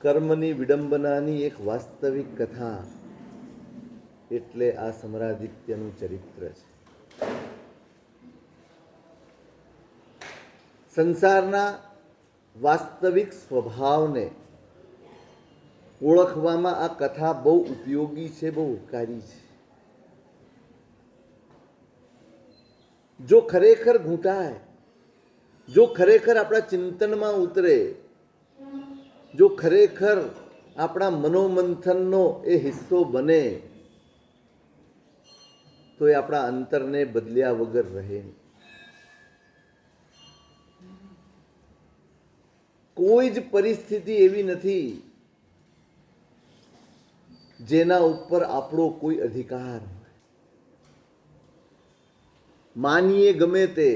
કર્મની વિડંબનાની એક વાસ્તવિક કથા એટલે આ સમરાદિત્યનું ચરિત્ર છે. સંસારના વાસ્તવિક સ્વભાવને ઓળખવામાં આ કથા બહુ ઉપયોગી છે, બહુ ઉપકારી છે. જો ખરેખર ઘૂંટાય, જો ખરેખર આપણા ચિંતનમાં ઉતરે, જો ખરેખર આપણા મનોમંથનનો એ હિસ્સો બને તો એ આપણા અંતરને બદલ્યા વગર રહે નહીં. કોઈ જ પરિસ્થિતિ એવી નથી જેના ઉપર આપણો કોઈ અધિકાર હોય. માનીએ ગમે તે,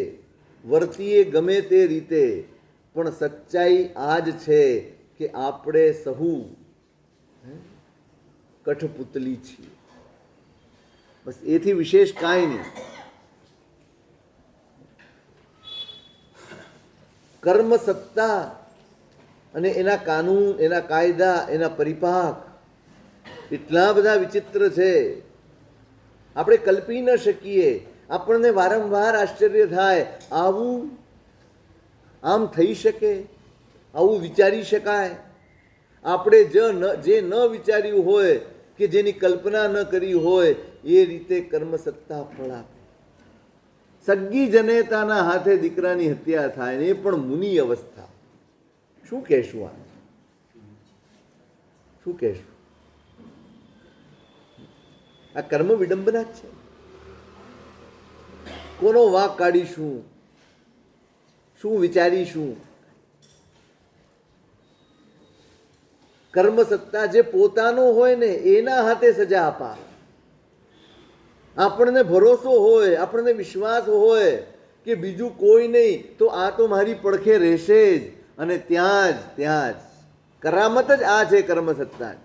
વર્તીએ ગમે તે રીતે, પણ સચ્ચાઈ આ જ છે કે આપણે સહુ કઠપુતલી છીએ. બસ એથી વિશેષ કાંઈ નહીં. કર્મ સત્તા અને એના કાનૂન, એના કાયદા, એના પરિપાક એટલા બધા વિચિત્ર છે, આપણે કલ્પી ન શકીએ. આપણને વારંવાર આશ્ચર્ય થાય, આવું આમ થઈ શકે, આવું વિચારી શકાય. આપણે જે ન વિચાર્યું હોય કે જેની કલ્પના ન કરી હોય એ રીતે કર્મ સત્તા ફળ આપે. સગી જનેતાના હાથે દીકરાની હત્યા થાય ને એ પણ મુનિ અવસ્થા. શું કહેશું આ? શું કહેશું? આ કર્મ વિડંબના જ છે. કોનો વાંક કાઢીશું? શું વિચારીશું? કર્મ સત્તા જે પોતાનો હોય ને એના હાથે સજા અપાવે. આપણને ભરોસો હોય, આપણને વિશ્વાસ હોય કે બીજું કોઈ નહીં તો આ તો મારી પડખે રહેશે જ, અને ત્યાં જ કરામત જ આ છે કર્મ સત્તા.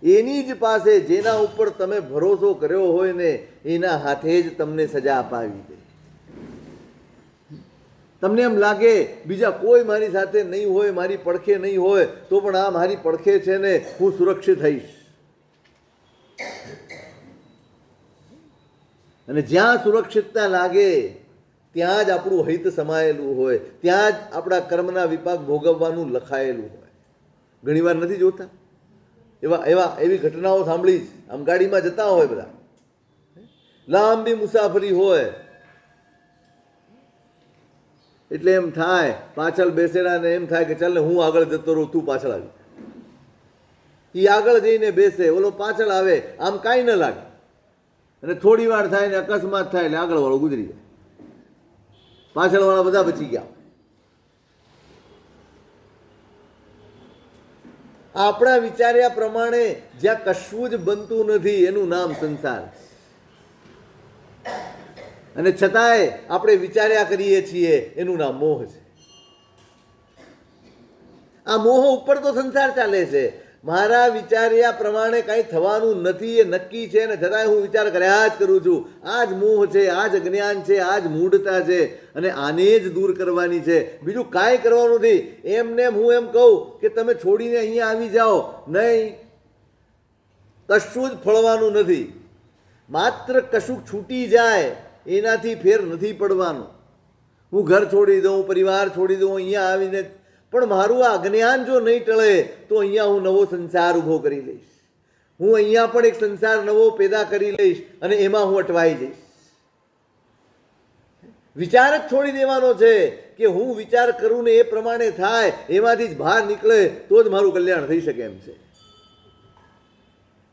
એની જ પાસે જેના ઉપર તમે ભરોસો કર્યો હોય ને એના હાથે જ તમને સજા અપાવી દે. તમને એમ લાગે બીજા કોઈ મારી સાથે નહીં હોય, મારી પડખે નહીં હોય, તો પણ આ મારી પડખે છે ને હું સુરક્ષિત થઈશ. અને જ્યાં સુરક્ષિતતા લાગે ત્યાં જ આપણું હિત સમાયેલું હોય, ત્યાં જ આપણા કર્મના વિપાક ભોગવવાનું લખાયેલું હોય. ઘણીવાર નથી જોતા એવી ઘટનાઓ સાંભળી જ. આમ ગાડીમાં જતા હોય બધા, લાંબી મુસાફરી હોય, એટલે એમ થાય પાછળ બેસેલા ને એમ થાય કે ચાલ ને હું આગળ જતો રહું, તું પાછળ આવી. એ આગળ જઈને બેસે, ઓલો પાછળ આવે, આમ કાંઈ ન લાગે. અને થોડી વાર થાય ને અકસ્માત થાય એટલે આગળ વાળો ગુજરી જાય, પાછળ વાળા બધા બચી ગયા. આપણા વિચાર્યા પ્રમાણે જ્યાં કશું જ બનતું નથી એનું નામ સંસાર. અને છતાંય આપણે વિચાર્યા કરીએ છીએ એનું નામ મોહ છે. આ મોહ ઉપર તો સંસાર ચાલે છે. મારા વિચાર્યા પ્રમાણે કાંઈ થવાનું નથી એ નક્કી છે, અને છતાંય હું વિચાર કર્યા જ કરું છું. આ જ મોહ છે, આ જ અજ્ઞાન છે, આ જ મૂઢતા છે, અને આને જ દૂર કરવાની છે. બીજું કાંઈ કરવાનું નથી. એમને હું એમ કહું કે તમે છોડીને અહીંયા આવી જાઓ, નહીં, કશું જ ફળવાનું નથી. માત્ર કશું છૂટી જાય એનાથી ફેર નથી પડવાનું. હું ઘર છોડી દઉં, પરિવાર છોડી દઉં, અહીંયા આવીને, પણ મારું આ અજ્ઞાન જો નહીં ટળે તો અહીંયા હું નવો સંસાર ઊભો કરી લઈશ. હું અહીંયા પણ એક સંસાર નવો પેદા કરી લઈશ અને એમાં હું અટવાઈ જઈશ. વિચાર જ છોડી દેવાનો છે કે હું વિચાર કરું ને એ પ્રમાણે થાય, એમાંથી જ બહાર નીકળે તો જ મારું કલ્યાણ થઈ શકે એમ છે.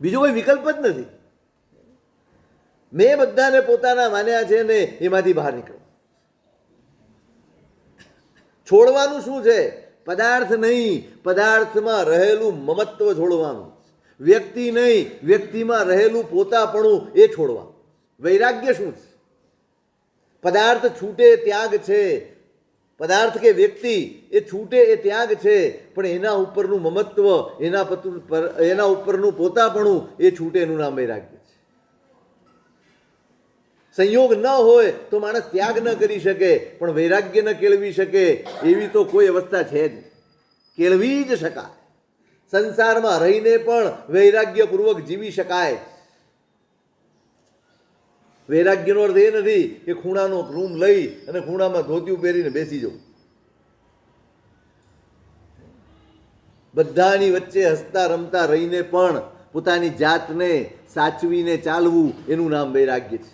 બીજો કોઈ વિકલ્પ જ નથી. મેં બધાને પોતાના માન્યા છે ને એમાંથી બહાર નીકળો. છોડવાનું શું છે? પદાર્થ નહીં, પદાર્થમાં રહેલું મમત્વ છોડવાનું. વ્યક્તિ નહીં, વ્યક્તિમાં રહેલું પોતાપણું એ છોડવાનું. વૈરાગ્ય શું છે? પદાર્થ છૂટે ત્યાગ છે. પદાર્થ કે વ્યક્તિ એ છૂટે એ ત્યાગ છે, પણ એના ઉપરનું મમત્વ, એના ઉપરનું પોતાપણું એ છૂટે એનું નામ વૈરાગ્ય છે. સંયોગ ન હોય તો માણસ ત્યાગ ન કરી શકે, પણ વૈરાગ્ય ન કેળવી શકે એવી તો કોઈ અવસ્થા છે જ. કેળવી જ શકાય. સંસારમાં રહીને પણ વૈરાગ્યપૂર્વક જીવી શકાય. વૈરાગ્યનો અર્થ એ નથી કે ખૂણાનો રૂમ લઈ અને ખૂણામાં ધોતિયું પહેરીને બેસી જવું. બધાની વચ્ચે હસતા રમતા રહીને પણ પોતાની જાતને સાચવીને ચાલવું, એનું નામ વૈરાગ્ય છે.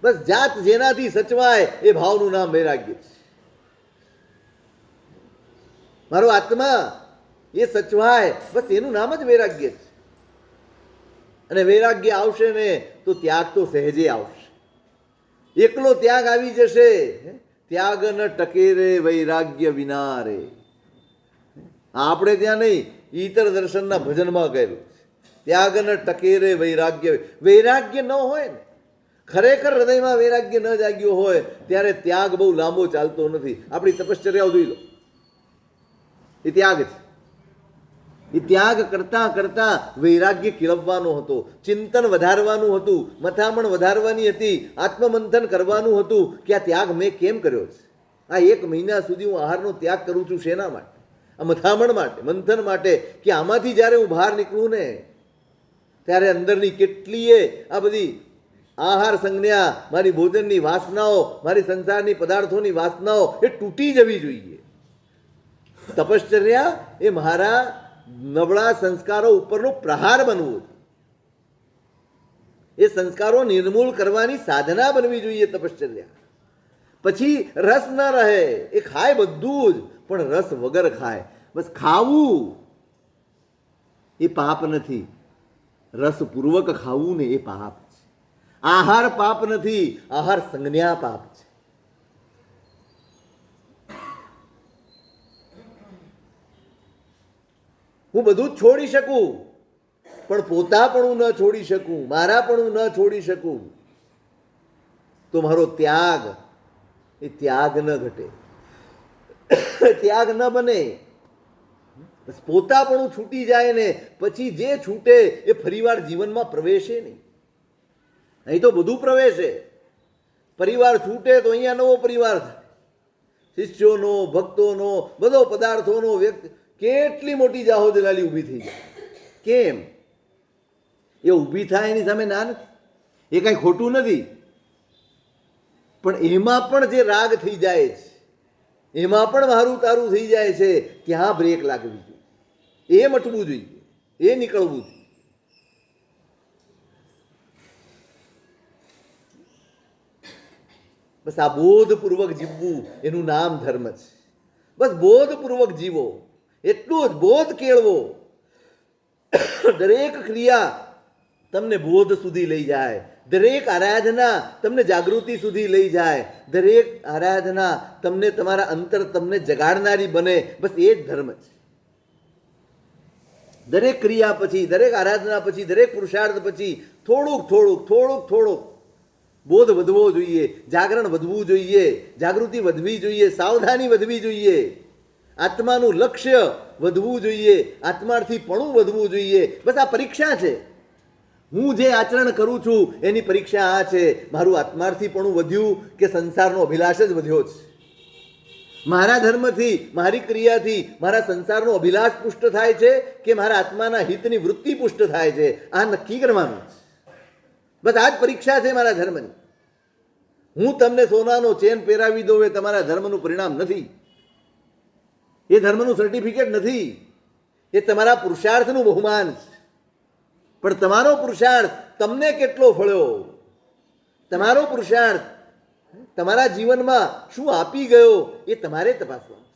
બસ જાત જેનાથી સચવાય એ ભાવનું નામ વૈરાગ્ય છે. મારો આત્મા એ સચવાય, બસ એનું નામ જ વૈરાગ્ય છે. અને વૈરાગ્ય આવશે ને તો ત્યાગ તો સહેજે આવશે. એકલો ત્યાગ આવી જશે. ત્યાગ ન ટકે રે વૈરાગ્ય વિના રે. આપણે ત્યાં નહીં, ઈતર દર્શનના ભજનમાં કહેલું ત્યાગ ન ટકે રે વૈરાગ્ય. વૈરાગ્ય ન હોય ને, ખરેખર હૃદયમાં વૈરાગ્ય ન જાગ્યો હોય ત્યારે ત્યાગ બહુ લાંબો ચાલતો નથી. આપણી તપશ્ચર્યાઓ જોઈ લો, એ ત્યાગ છે. એ ત્યાગ કરતા કરતા વૈરાગ્ય કેળવવાનો હતો, ચિંતન વધારવાનું હતું, મથામણ વધારવાની હતી, આત્મમંથન કરવાનું હતું કે આ ત્યાગ મેં કેમ કર્યો છે. આ 1 મહિના સુધી હું આહારનો ત્યાગ કરું છું શેના માટે? આ મથામણ માટે, મંથન માટે કે આમાંથી જ્યારે હું બહાર નીકળું ને ત્યારે અંદરની કેટલીય આ બધી આહાર સંજ્ઞા, મારી ભોજનની વાસનાઓ, મારી સંસારની પદાર્થોની વાસનાઓ એ તૂટી જવી જોઈએ. તપશ્ચર્યા એ મારા નબળા સંસ્કારો ઉપરનો પ્રહાર બનવું, એ સંસ્કારો નિર્મૂલ કરવાની સાધના બનવી જોઈએ તપશ્ચર્યા. પછી રસ ન રહે, એ ખાય બધું જ પણ રસ વગર ખાય. બસ ખાવું એ પાપ નથી, રસપૂર્વક ખાવું ને એ પાપ છે. આહાર પાપ નથી, આહાર સંજ્ઞા પાપ છે. હું બધું જ છોડી શકું પણ પોતાપણું ન છોડી શકું, મારાપણું ન છોડી શકું તો મારો ત્યાગ એ ત્યાગ ન ઘટે, ત્યાગ ન બને. પોતાપણું છૂટી જાય ને પછી જે છૂટે એ ફરીવાર જીવનમાં પ્રવેશે નહીં. અહીં તો બધું પ્રવેશે. પરિવાર છૂટે તો અહીંયા નવો પરિવાર થાય, શિષ્યોનો, ભક્તોનો, બધો પદાર્થોનો, વ્યક્તિ, કેટલી મોટી જાહોજલાલી ઊભી થઈ જાય. કેમ એ ઊભી થાય એની સામે ના નથી, એ કાંઈ ખોટું નથી, પણ એમાં પણ જે રાગ થઈ જાય છે, એમાં પણ મારું તારું થઈ જાય છે, ત્યાં બ્રેક લાગવી જોઈએ, એ મટવું જોઈએ, એ નીકળવું જોઈએ. બસ આ બોધપૂર્વક જીવવું એનું નામ ધર્મ છે. બસ બોધપૂર્વક જીવો, એટલું જ. બોધ કેળવો. દરેક ક્રિયા તમને બોધ સુધી લઈ જાય, દરેક આરાધના તમને જાગૃતિ સુધી લઈ જાય, દરેક આરાધના તમને તમારા અંતર તમને જગાડનારી બને. બસ એ જ ધર્મ છે. દરેક ક્રિયા પછી, દરેક આરાધના પછી, દરેક પુરુષાર્થ પછી થોડુંક થોડુંક થોડુંક થોડુંક બોધ વધવો જોઈએ, જાગરણ વધવું જોઈએ, જાગૃતિ વધવી જોઈએ, સાવધાની વધવી જોઈએ, આત્માનું લક્ષ્ય વધવું જોઈએ, આત્માર્થીપણું વધવું જોઈએ. બસ આ પરીક્ષા છે. હું જે આચરણ કરું છું એની પરીક્ષા આ છે, મારું આત્માર્થીપણું વધ્યું કે સંસારનો અભિલાષ જ વધ્યો છે. મારા ધર્મથી, મારી ક્રિયાથી મારા સંસારનો અભિલાષ પુષ્ટ થાય છે કે મારા આત્માના હિતની વૃત્તિ પુષ્ટ થાય છે, આ નક્કી કરવાનું છે. બસ આ જ પરીક્ષા છે મારા ધર્મની. હું તમને સોનાનો ચેન પહેરાવી દઉં એ તમારા ધર્મનું પરિણામ નથી, એ ધર્મનું સર્ટિફિકેટ નથી, એ તમારા પુરુષાર્થનું બહુમાન છે. પણ તમારો પુરુષાર્થ તમને કેટલો ફળ્યો, તમારો પુરુષાર્થ તમારા જીવનમાં શું આપી ગયો એ તમારે તપાસવાનું.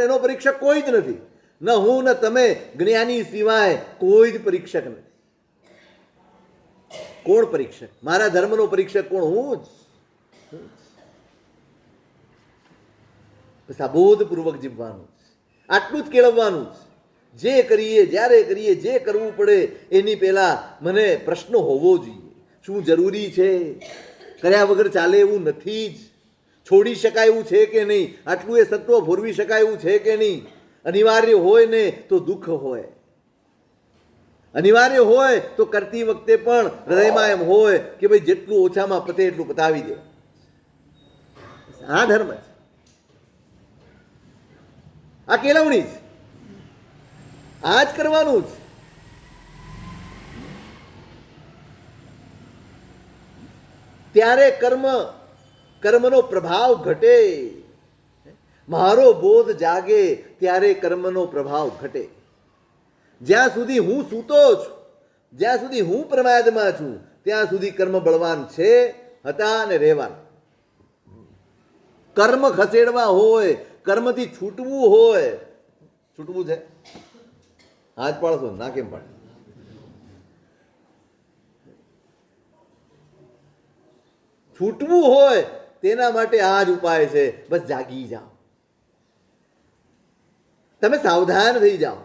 એનો પરીક્ષક કોઈ જ નથી, ન હું ન તમે, જ્ઞાની સિવાય કોઈ જ પરીક્ષક નથી. કોણ પરીક્ષક? મારા ધર્મનો પરીક્ષક કોણ? હું જ. બસ આ બોધપૂર્વક જીવવાનું, આટલું જ કેળવવાનું. જે કરીએ, જ્યારે કરીએ, જે કરવું પડે એની પહેલા મને પ્રશ્ન હોવો જોઈએ, શું જરૂરી છે, કર્યા વગર ચાલે એવું નથી જ, છોડી શકાય એવું છે કે નહીં, આટલું એ સત્વ ભોરવી શકાય એવું છે કે નહીં. અનિવાર્ય હોય ને તો દુઃખ હોય, અનિવાર્ય હોય તો કરતી વખતે પણ હૃદયમાં એમ હોય કે ભાઈ જેટલું ઓછામાં પતે એટલું પતાવી દે. આ ધર્મ છે. આ કેળવણી છે, આ જ કરવાનું છે. ત્યારે કર્મનો પ્રભાવ ઘટે. મારો બોધ જાગે ત્યારે કર્મનો પ્રભાવ ઘટે. જ્યાં સુધી હું સૂતો છું, જ્યાં સુધી હું પ્રમાદમાં છું, ત્યાં સુધી કર્મ બળવાન છે, હતા અને રહેવાના. કર્મ ખસેડવા હોય, કર્મથી છૂટવું હોય, છૂટવું છે, હાથ પાડશો ના કેમ પાડ? છૂટવું હોય તેના માટે આ જ ઉપાય છે. બસ જાગી જાઓ, તમે સાવધાન થઈ જાઓ.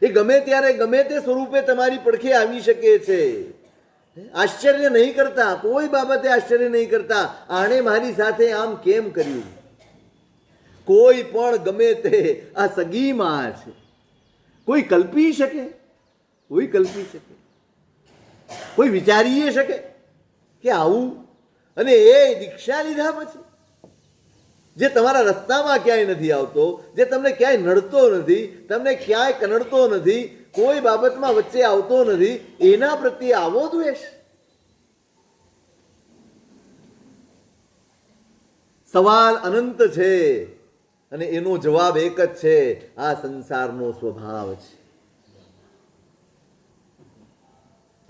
એ ગમે ત્યારે ગમે તે સ્વરૂપે તમારી પડખે આવી શકે છે. આશ્ચર્ય નહીં કરતા, કોઈ બાબતે આશ્ચર્ય નહીં કરતા, આણે મારી સાથે આમ કેમ કર્યું. કોઈ પણ ગમે તે આ સગી માં છે, કોઈ કલ્પી શકે, કોઈ કલ્પી શકે, કોઈ વિચારી શકે કે આવું. અને એ દીક્ષા લીધા પછી જે તમારા રસ્તામાં ક્યાંય નથી આવતો, જે તમને ક્યાંય નડતો નથી, તમને ક્યાંય કનડતો નથી, કોઈ બાબતમાં વચ્ચે આવતો નથી, એના પ્રત્યે આવો દ્વેષ. સવાલ અનંત છે અને એનો જવાબ એક જ છે, આ સંસારનો સ્વભાવ છે.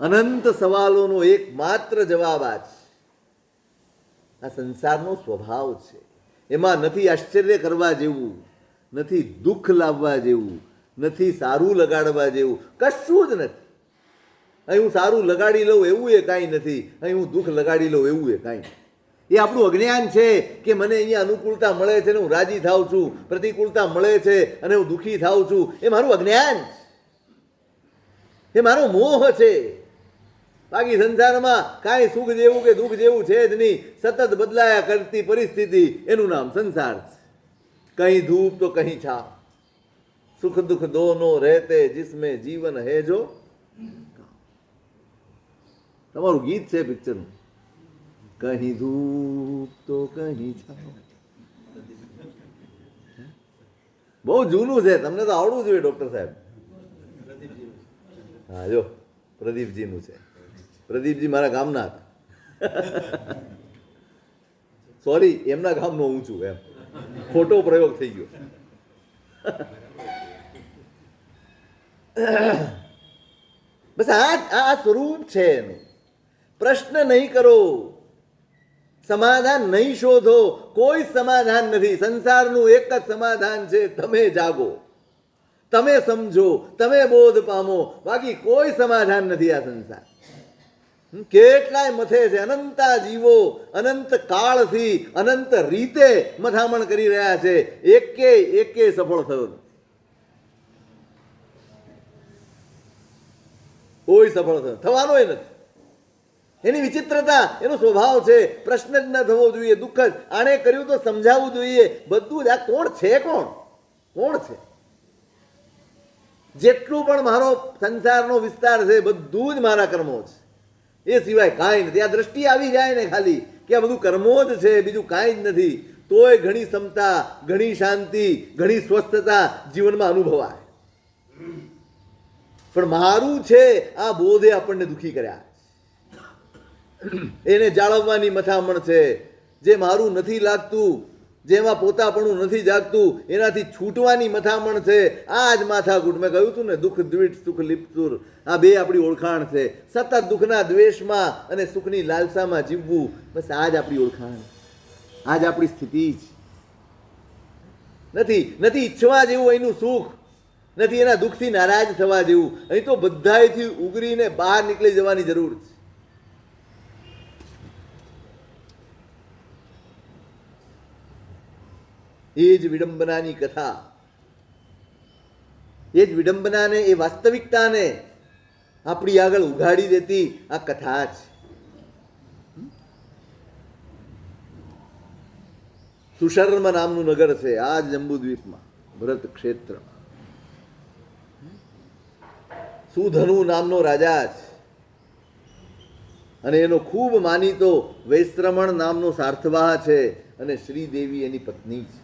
અનંત સવાલોનો એકમાત્ર જવાબ આ છે, આ સંસારનો સ્વભાવ છે. એમાં નથી આશ્ચર્ય કરવા જેવું, નથી દુઃખ લાવવા જેવું, નથી સારું લગાડવા જેવું, કશું જ નથી. અહીં હું સારું લગાડી લઉં એવું એ કાંઈ નથી, અહીં હું દુઃખ લગાડી લઉં એવું એ કાંઈ નથી. એ આપણું અજ્ઞાન છે કે મને અહીંયા અનુકૂળતા મળે છે ને હું રાજી થાઉં છું, પ્રતિકૂળતા મળે છે અને હું દુઃખી થાઉં છું. એ મારું અજ્ઞાન છે, એ મારો મોહ છે. બાકી સંસારમાં કાંઈ સુખ જેવું કે દુઃખ જેવું છે જ નહીં. સતત બદલાયા કરતી પરિસ્થિતિ, એનું નામ સંસાર છે. કहीं ધૂપ તો કहीं છાવ, સુખ દુઃખ દોનો રહેતે જિસમે જીવન હે જો. તમારું ગીત છે પિક્ચરનું, કहीं ધૂપ તો કहीं છાવ. બહુ જૂનું છે, તમને તો આવડવું જોઈએ ડોક્ટર સાહેબ. હા જો પ્રદીપજીનું છે. પ્રદીપજી મારા ગામના હતા. સોરી, એમના ગામનો હું છું, એમ ખોટો પ્રયોગ થઈ ગયો. બસ આ સ્વરૂપ છે એનું. પ્રશ્ન નહીં કરો, સમાધાન નહીં શોધો, કોઈ સમાધાન નથી. સંસારનું એક જ સમાધાન છે, તમે જાગો, તમે સમજો, તમે બોધ પામો. બાકી કોઈ સમાધાન નથી આ સંસાર. કેટલાય મથે છે, અનંતા જીવો અનંત કાળથી અનંત રીતે મથામણ કરી રહ્યા છે, એકે સફળ થયો નથી. કોઈ સફળ થવાનો એ નથી. એની વિચિત્રતા, એનો સ્વભાવ છે. પ્રશ્ન જ ન થવો જોઈએ, દુઃખ જ. આણે કર્યું તો સમજાવવું જોઈએ. બધું જ આ કોણ છે, કોણ છે? જેટલું પણ મારો સંસારનો વિસ્તાર છે બધું જ મારા કર્મો છે, એ સિવાય કાંઈ નથી. આ દ્રષ્ટિ આવી જાય ને ખાલી કે આ બધું કર્મો જ છે, બીજું કાંઈ જ નથી, તોય ઘણી ક્ષમતા, ઘણી શાંતિ, ઘણી સ્વસ્થતા જીવનમાં અનુભવાય. પણ મારું છે આ બોધે આપણને દુઃખી કર્યા. એને જાળવવાની મથામણ છે. જે મારું નથી લાગતું, જેમાં પોતાપણું નથી જાગતું, એનાથી છૂટવાની મથામણ છે. આ જ માથાકૂટ. મેં કહ્યું હતું ને, દુઃખ દ્વિટ સુખ લિપ્તુર, આ બે આપણી ઓળખાણ છે. સતત દુઃખના દ્વેષમાં અને સુખની લાલસામાં જીવવું, બસ આ જ આપણી ઓળખાણ, આ જ આપણી સ્થિતિ છે. નથી ઈચ્છવા જેવું એનું સુખ, નથી એના દુઃખથી નારાજ થવા જેવું. અહીં તો બધાયથી ઉગરીને બહાર નીકળી જવાની જરૂર છે. એ જ વિડંબનાની કથા, એ જ વિડંબનાને, એ વાસ્તવિકતાને આપણી આગળ ઉઘાડી દેતી આ કથા છે. સુશર્મ નામનું નગર છે આ જ જંબુદ્વીપમાં, ભરત ક્ષેત્રમાં. સુધનુ નામનો રાજા છે અને એનો ખૂબ માનીતો વૈશ્રમણ નામનો સાર્થવાહ છે અને શ્રીદેવી એની પત્ની છે.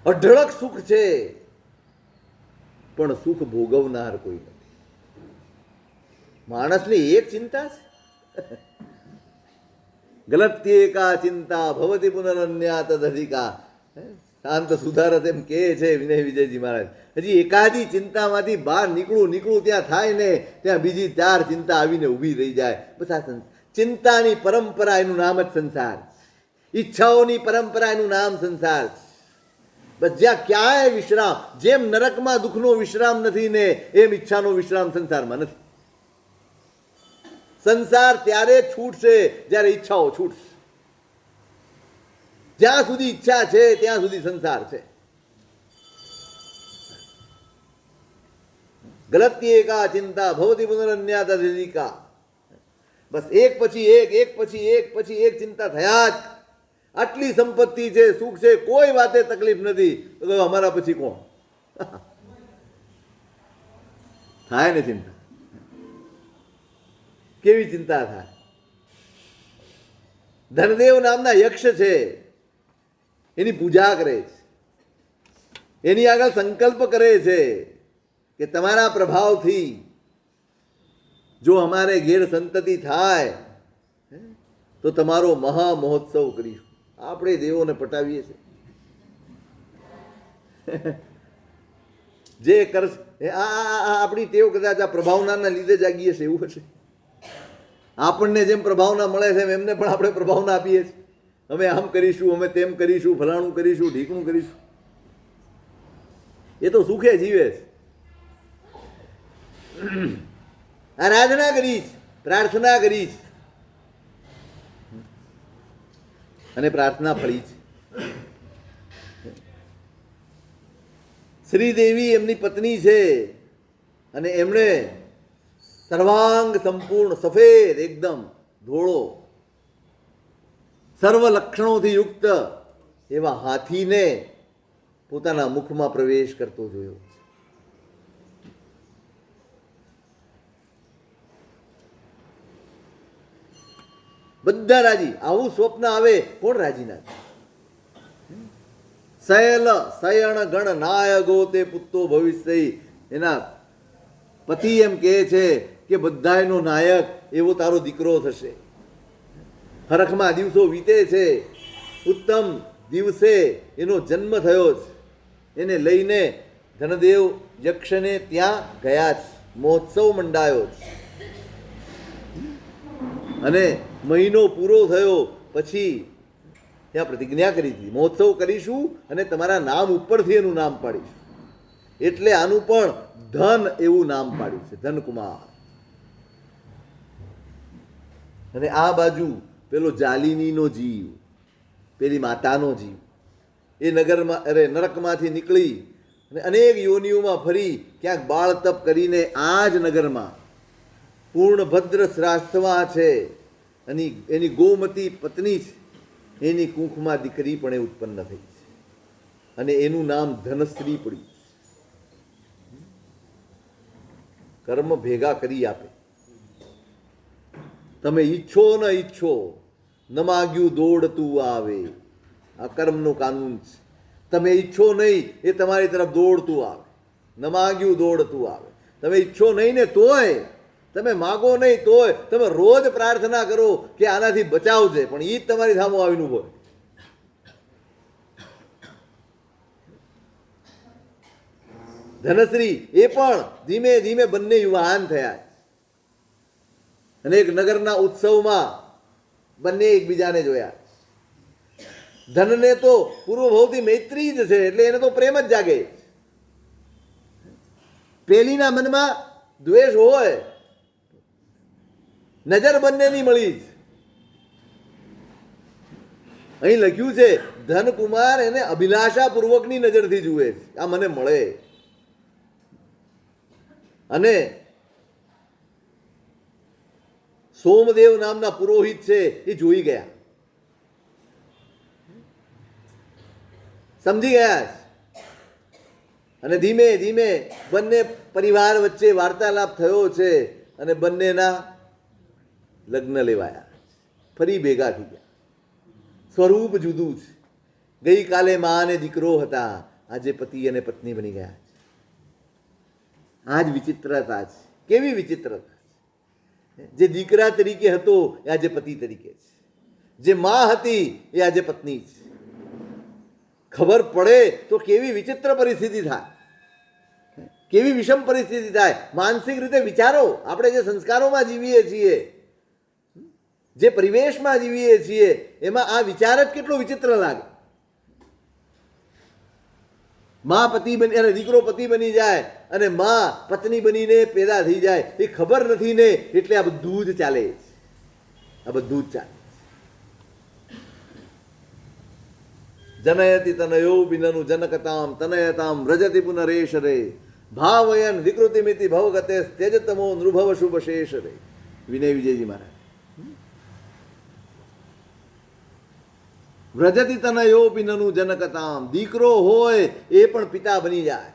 અઢળક સુખ છે, પણ સુખ ભોગવનાર કોઈ નથી. માણસની એક ચિંતા છે. ગલત્યેકા ચિંતા ભવતી પુનરન્યા તદધિકા. શાંત સુધારત એમ કહે છે વિનય વિજયજી મહારાજ. હજી એકાદી ચિંતામાંથી બહાર નીકળું ત્યાં થાય ને ત્યાં બીજી 4 ચિંતા આવીને ઊભી રહી જાય. બસ આ ચિંતાની પરંપરા, એનું નામ જ સંસાર. ઈચ્છાઓની પરંપરા, એનું નામ સંસાર. બસ જ્યાં ક્યાંય વિશ્રામ, જેમ નરકમાં દુઃખનો વિશ્રામ નથી ને એમ ઈચ્છાનો વિશ્રામ સંસારમાં નથી. સંસાર ત્યારે છૂટશે જ્યારે ઈચ્છાઓ છૂટશે. જ્યાં સુધી ઈચ્છા છે ત્યાં સુધી સંસાર છે. ગલત્યેકા ચિંતા ભવતી પુનરન્યા તદધિકા. બસ એક પછી એક ચિંતા થયા જ. આટલી સંપત્તિ છે, સુખ છે, કોઈ વાતે તકલીફ નથી, તો અમારા પછી કોણ? થાય ને ચિંતા? કેવી ચિંતા થાય? ધનદેવ નામના યક્ષ છે, એની પૂજા કરે છે, એની આગળ સંકલ્પ કરે છે કે તમારા પ્રભાવથી જો અમારે ઘેર સંતતિ થાય તો તમારો મહા મહોત્સવ કરીશું. આપણે દેવોને પટાવીએ છીએ. જે કરશે આપણી ટેવ કદાચ આ પ્રભાવનાના લીધે જાગીએ છીએ, એવું હશે. આપણને જેમ પ્રભાવના મળે છે એમને પણ આપણે પ્રભાવના આપીએ છીએ. અમે આમ કરીશું, અમે તેમ કરીશું, ફલાણું કરીશું, ઢીકણું કરીશું. એ તો સુખે જીવે છે. આરાધના કરીશ, પ્રાર્થના કરીશ, અને પ્રાર્થના ફળી છે. શ્રીદેવી એમની પત્ની છે અને એમણે સર્વાંગ સંપૂર્ણ સફેદ, એકદમ ધોળો, સર્વ લક્ષણોથી યુક્ત એવા હાથીને પોતાના મુખમાં પ્રવેશ કરતો જોયો. બધા રાજી. આવું સ્વપ્ન આવે, કોણ રાજી ના થાય? શયલ શયણ ગણ નાયગો તે પુત્તો ભવિષ્ય. એના પતિ એમ કહે છે કે બધાયનો નાયક એવો તારો દીકરો થશે. હરખમાં દિવસો વીતે છે, ઉત્તમ દિવસે એનો જન્મ થયો છે. એને લઈને ધનદેવ યક્ષને ત્યાં ગયા છે, મહોત્સવ મંડાયો છે. અને મહિનો પૂરો થયો પછી ત્યાં પ્રતિજ્ઞા કરી હતી, મહોત્સવ કરીશું અને તમારા નામ ઉપરથી એનું નામ પાડીશું. એટલે આનું પણ ધન એવું નામ પાડ્યું છે, ધનકુમાર. અને આ બાજુ પેલો જાલિનીનો જીવ, પેલી માતાનો જીવ, એ નગરમાં નરકમાંથી નીકળી અને અનેક યોનિઓમાં ફરી ક્યાંક બાળ તપ કરીને આ જ નગરમાં પૂર્ણભદ્ર શ્રાસ્તમાં છે, અને એની ગોમતી પત્ની છે. એની કુંખમાં દીકરી પણ એ ઉત્પન્ન થઈ છે અને એનું નામ ધનશ્રી પડ્યું. કર્મ ભેગા કરી આપે. તમે ઈચ્છો ન ઈચ્છો, ન માગ્યું દોડતું આવે. આ કર્મનું કાનૂન છે. તમે ઈચ્છો નહીં, એ તમારી તરફ દોડતું આવે. ન માગ્યું દોડતું આવે. તમે ઈચ્છો નહીં ને તોય, તમે માગો નહીં તોય તમે રોજ પ્રાર્થના કરો કે આનાથી બચાવજે, પણ એ જ તમારી સામે આવીને ઉભો. ધનશ્રી એ પણ ધીમે ધીમે બંને યુવાન થયા અને એક નગરના ઉત્સવમાં બંને એકબીજાને જોયા. ધનને તો પૂર્વભવથી મૈત્રી જ છે, એટલે એને તો પ્રેમ જ જાગે. પેલીના મનમાં દ્વેષ હોય, નજર બંનેની મળી જ. અહીં લખ્યું છે ધનકુમાર એને અભિલાષા પૂર્વકની નજરથી જુએ છે, આ મને મળે. અને સોમદેવ નામના પુરોહિત છે, એ જોઈ ગયા, સમજી ગયા. અને ધીમે ધીમે બંને પરિવાર વચ્ચે વાર્તાલાપ થયો છે અને બંનેના લગ્ન લેવાયા, ફરી ભેગા થઈ ગયા. સ્વરૂપ જુદું છે. ગઈકાલે મા અને દીકરો હતા, આજે પતિ અને પત્ની બની ગયા. આ જ વિચિત્રતા છે. કેવી વિચિત્રતા! જે દીકરા તરીકે હતો એ આજે પતિ તરીકે છે, જે મા હતી એ આજે પત્ની છે. ખબર પડે તો કેવી વિચિત્ર પરિસ્થિતિ થાય, કેવી વિષમ પરિસ્થિતિ થાય. માનસિક રીતે વિચારો, આપણે જે સંસ્કારોમાં જીવીએ છીએ, જે પરિવેશમાં જીવીએ છીએ, એમાં આ વિચાર જ કેટલો વિચિત્ર લાગે. મા પતિ બની અને દીકરો પતિ બની જાય અને મા પત્ની બનીને પેદા થઈ જાય, એ ખબર નથી ને એટલે આ બધું જ ચાલે છે. આ બધું જ ચાલે. જનયતિ તનયો બિનનું જનકતામ તનયતામ વ્રજતિ પુનરેશરે ભાવયન વિકૃતિમિતિ ભવગતે ત્યજતમો નૃભવ શુભ શેષરે. વિનય વિજયજી મહારાજ. વ્રજતિ તનયો બિનનું જનકતામ, દીકરો હોય એ પણ પિતા બની જાય.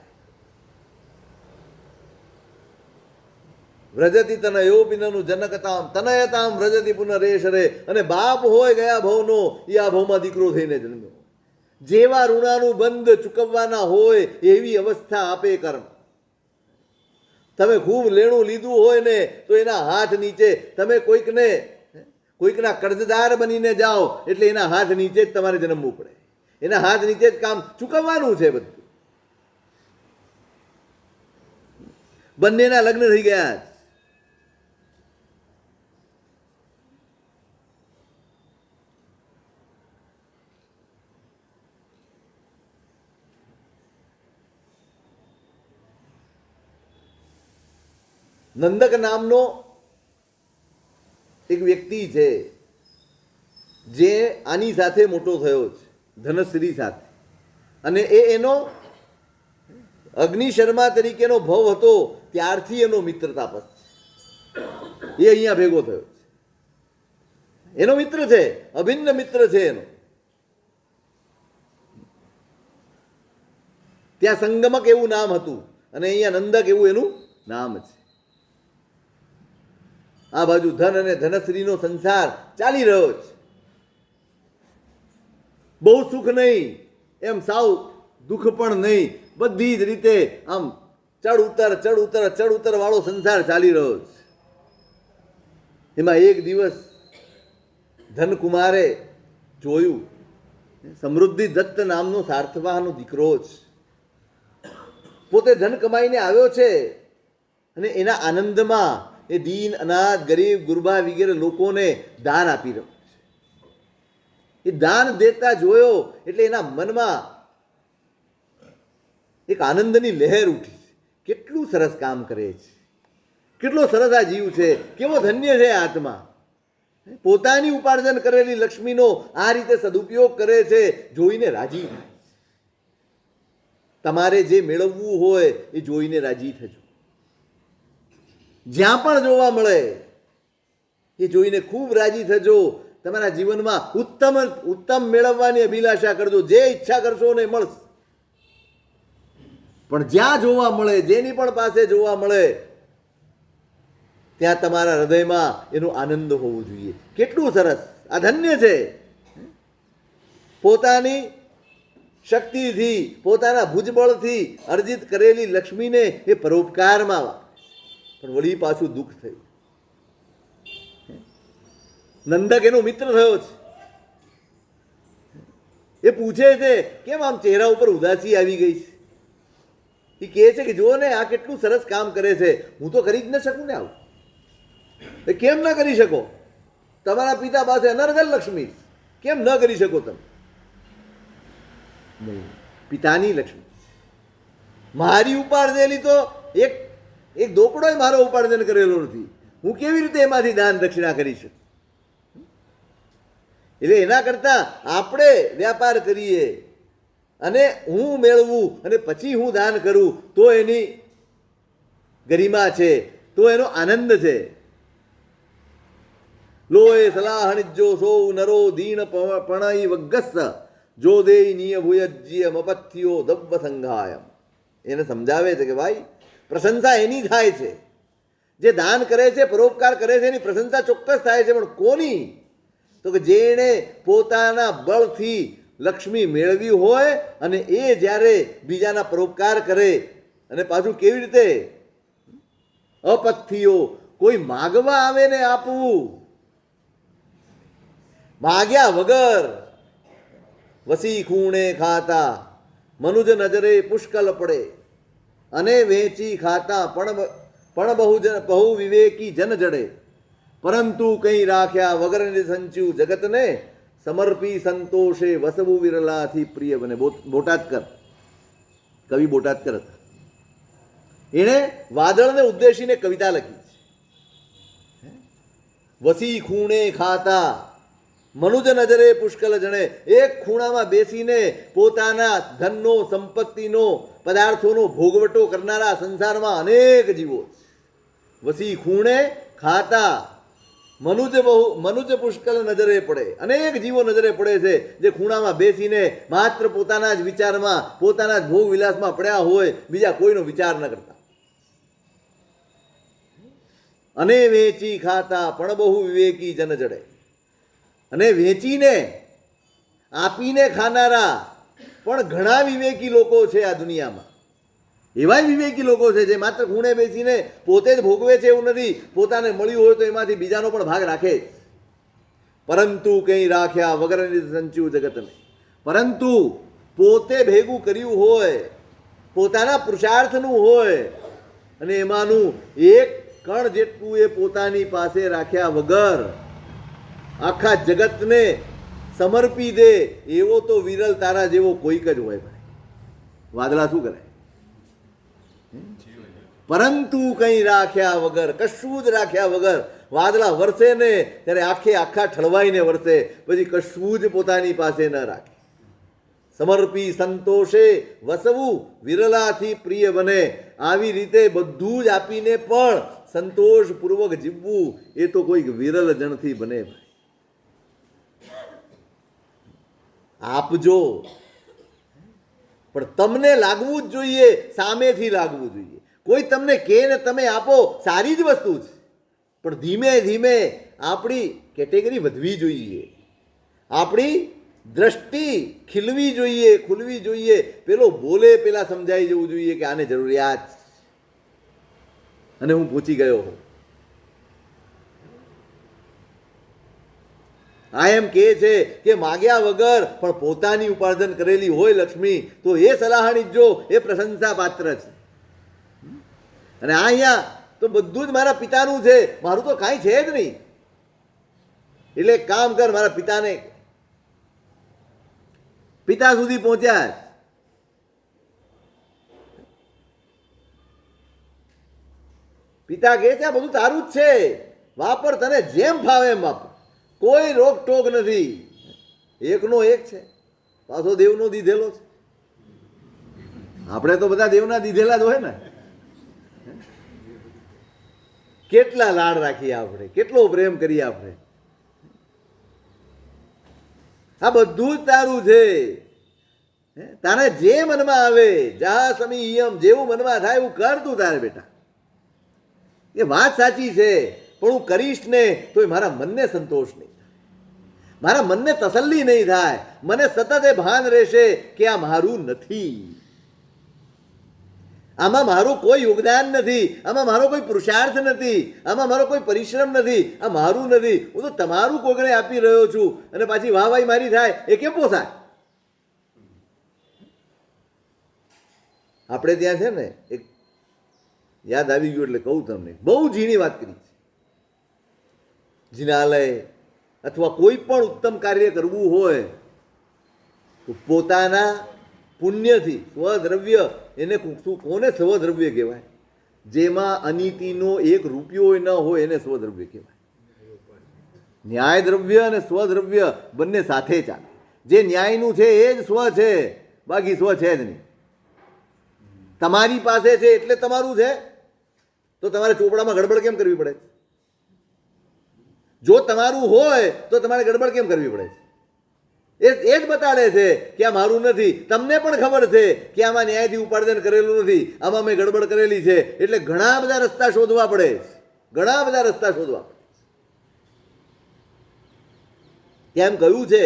વ્રજતિ તનયો બિનનું જનકતામ તનયતામ વ્રજતિ પુનરેશરે. અને બાપ હોય ગયા ભવનો, એ આ ભવમાં દીકરો થઈને જન્મ્યો. જેવા ઋણાનું બંધ ચૂકવવાના હોય એવી અવસ્થા આપે કર્મ. તમે ખૂબ લેણું લીધું હોય ને તો એના હાથ નીચે તમે કોઈકના કર્જદાર બનીને જાઓ એટલે એના હાથ નીચે જ તમારે જન્મવું પડે. એના હાથ નીચે જ કામ ચૂકવવાનું છે બધું. બંનેના લગ્ન થઈ ગયા. નંદક નામનો એક વ્યક્તિ છે જે આની સાથે મોટો થયો છે, ધનશ્રી સાથે. અને એનો અગ્નિ શર્મા તરીકેનો ભવ હતો ત્યારથી એનો મિત્ર તાપસ છે. એ અહીંયા ભેગો થયો છે. એનો મિત્ર છે, અભિન્ન મિત્ર છે એનો. ત્યાં સંગમક એવું નામ હતું અને અહીંયા નંદક એવું એનું નામ છે. આ બાજુ ધન અને ધનશ્રીનો સંસાર ચાલી રહ્યો છે. બહુ સુખ નહીં, એમ સાવ દુઃખ પણ નહીં, બધી જ રીતે આમ ચડ ઉતર વાળો સંસાર ચાલી રહ્યો છે. એમાં એક દિવસ ધનકુમારે જોયું, સમૃદ્ધિ દત્ત નામનો સાર્થવાહનો દીકરો છે, પોતે ધન કમાઈને આવ્યો છે અને એના આનંદમાં એ દીન અનાથ ગરીબ ગુરબા વગેરે લોકોને દાન આપી રહ્યો છે. એ દાન દેતા જોયો એટલે એના મનમાં એક આનંદની લહેર ઉઠી. કેટલું સરસ કામ કરે છે, કેટલો સરસ આ જીવ છે, કેવો ધન્ય છે આત્મા. પોતાની ઉપાર્જન કરેલી લક્ષ્મીનો આ રીતે સદુપયોગ કરે છે, જોઈને રાજી થાય. તમારે જે મેળવવું હોય એ જોઈને રાજી થજો. જ્યાં પણ જોવા મળે એ જોઈને ખૂબ રાજી થજો. તમારા જીવનમાં ઉત્તમ મેળવવાની અભિલાષા કરજો. જે ઈચ્છા કરશો ને મળશે. પણ જ્યાં જોવા મળે, જેની પણ પાસે જોવા મળે, ત્યાં તમારા હૃદયમાં એનો આનંદ હોવો જોઈએ. કેટલું સરસ, આ ધન્ય છે. પોતાની શક્તિથી, પોતાના ભુજબળથી અર્જિત કરેલી લક્ષ્મીને એ પરોપકારમાં, પણ વળી પાછું દુઃખ થયું. નંદક એનો મિત્ર થયો છે. એ પૂછે છે કેમ આમ ચહેરા ઉપર ઉદાસી આવી ગઈ છે. એ કહે છે કે જુઓ ને, આ કેટલું સરસ કામ કરે છે, હું તો કરી જ ન શકું ને આવું. કેમ ન કરી શકો? તમારા પિતા પાસે અનર્ગલ લક્ષ્મી, કેમ ન કરી શકો તમે? નહીં, પિતાની લક્ષ્મી મારી ઉપાર્જેલી તો એક દોકડો મારો ઉપાર્જન કરેલો નથી. હું કેવી રીતે એમાંથી દાન દક્ષિણા કરી શકું? એટલે એના કરતાં આપણે વ્યાપાર કરીએ અને હું મેળવું અને પછી હું દાન કરું તો એની ગરિમા છે, તો એનો આનંદ છે. લોય સલાહણિજો સૌ નરો દીન પણઈ વગ્ગસ જો દે નિય ભૂયજ્ય મપથ્યો દબ્બ સંઘાયમ. એને સમજાવે છે કે ભાઈ, પ્રશંસા એની થાય છે જે દાન કરે છે, પરોપકાર કરે છે. એની પ્રશંસા ચોક્કસ થાય છે, પણ કોની? તો કે જેણે પોતાના બળથી લક્ષ્મી મેળવી હોય અને એ જ્યારે બીજાના પરોપકાર કરે અને પાછું કેવી રીતે અપથ્થિયો કોઈ માગવા આવે ને આપવું, માગ્યા વગર. વસી ખૂણે ખાતા મનુજ નજરે પુષ્કળ પડે, અને વેચી ખાતા પણ બહુ વિવેકી જન જડે. પરંતુ કંઈ રાખ્યા વગર સંચ્યું જગતને, સમર્પી સંતોષે વસવું વિરલાથી પ્રિય બને. બોટાદકર, કવિ બોટાદકર હતા. એણે વાદળને ઉદ્દેશીને કવિતા લખી છે. વસી ખૂણે ખાતા મનુજ નજરે પુષ્કળ જણે. એક ખૂણામાં બેસીને પોતાના ધનનો, સંપત્તિનો, પદાર્થોનો ભોગવટો કરનારા સંસારમાં અનેક જીવો. વસી ખૂણે ખાતા મનુજ પુષ્કળ નજરે પડે. અનેક જીવો નજરે પડે છે જે ખૂણામાં બેસીને માત્ર પોતાના જ વિચારમાં, પોતાના જ ભોગ વિલાસમાં પડ્યા હોય, બીજા કોઈનો વિચાર ન કરતા. અને વેચી ખાતા પણ બહુ વિવેકી જન જડે. અને વેચીને આપીને ખાનારા પણ ઘણા વિવેકી લોકો છે આ દુનિયામાં. એવા વિવેકી લોકો છે જે માત્ર ખૂણે બેસીને પોતે જ ભોગવે છે એવું નથી, પોતાને મળ્યું હોય તો એમાંથી બીજાનો પણ ભાગ રાખે. પરંતુ કંઈ રાખ્યા વગર સંચ્યું જગતને. પરંતુ પોતે ભેગું કર્યું હોય, પોતાના પુરુષાર્થનું હોય, અને એમાંનું એક કણ જેટલું એ પોતાની પાસે રાખ્યા વગર આખા જગતને સમર્પી દે, એવો તો વિરલ તારા જેવો કોઈક જ હોય. વાદળા શું કરે? પરંતુ કંઈ રાખ્યા વગર, કશું જ રાખ્યા વગર વાદળા વરસે ને ત્યારે આખા ઠળવાઈને વરસે, પછી કશું જ પોતાની પાસે ન રાખે. સમર્પી સંતોષે વસવું વિરલાથી પ્રિય બને. આવી રીતે બધું જ આપીને પણ સંતોષપૂર્વક જીવવું એ તો કોઈક વિરલ જણથી બને. આપજો, પણ તમને લાગવું જ જોઈએ, સામેથી લાગવું જોઈએ. કોઈ તમને કહે ને તમે આપો, સારી જ વસ્તુ છે, પણ ધીમે ધીમે આપણી કેટેગરી વધવી જોઈએ, આપણી દ્રષ્ટિ ખીલવી જોઈએ, ખુલવી જોઈએ. પેલો બોલે પેલા સમજાઈ જવું જોઈએ કે આને જરૂરિયાત છે અને હું પહોંચી ગયો હું. આ એમ કહે છે કે માગ્યા વગર પણ પોતાની ઉપાર્જન કરેલી હોય લક્ષ્મી, તો એ સલાહણી જો, એ પ્રશંસા પાત્ર છે. અને આ અહીંયા તો બધું જ મારા પિતાનું છે, મારું તો કાંઈ છે જ નહીં. એટલે કામ કર, મારા પિતાને, પિતા સુધી પહોંચ્યા. પિતા કહે છે આ બધું તારું જ છે, વાપર, તને જેમ ફાવે એમ વાપર, કોઈ રોકટોક નથી. એકનો એક છે, પાછો દેવનો દીધેલો છે. આપણે તો બધા દેવના દીધેલા જ હોય ને. કેટલા લાડ રાખીએ આપણે, કેટલો પ્રેમ કરીએ આપણે. આ બધું જ તારું છે, તારે જે મનમાં આવે, જા સમી એમ, જેવું મનમાં થાય એવું કર તું તારે બેટા. એ વાત સાચી છે, પણ હું કરીશ ને તોય મારા મનને સંતોષ નહીં, મારા મનને તસલ્લી નહીં થાય. મને સતત એ ભાન રહેશે કે આ મારું નથી, આમાં મારું કોઈ યોગદાન નથી, આમાં મારો કોઈ પુરુષાર્થ નથી, આમાં મારો કોઈ પરિશ્રમ નથી, આ મારું નથી. હું તો તમારું કોકને આપી રહ્યો છું, અને પાછી વાહવાઈ મારી થાય એ કેમ પોસાય? આપણે ત્યાં છે ને એક યાદ આવી ગયું એટલે કહું તમને, બહુ ઝીણી વાત કરી છે. જિનાલય અથવા કોઈ પણ ઉત્તમ કાર્ય કરવું હોય તો પોતાના પુણ્યથી, સ્વદ્રવ્ય, એને કોને સ્વદ્રવ્ય કહેવાય? જેમાં અનીતિનો એક રૂપિયો ન હોય એને સ્વદ્રવ્ય કહેવાય. ન્યાય દ્રવ્ય અને સ્વદ્રવ્ય બંને સાથે ચાલે. જે ન્યાયનું છે એ જ સ્વ છે, બાકી સ્વ છે જ નહીં. તમારી પાસે છે એટલે તમારું છે, તો તમારે ચોપડામાં ગડબડ કેમ કરવી પડે? જો તમારું હોય તો તમારે ગડબડ કેમ કરવી પડે? એ જ બતાડે છે કે આ મારું નથી. તમને પણ ખબર છે કે આમાં ન્યાયથી ઉપાર્જન કરેલું નથી, આમાં મેં ગડબડ કરેલી છે. એટલે ઘણા બધા રસ્તા શોધવા પડે, ઘણા બધા રસ્તા શોધવા પડે. કેમ કહ્યું છે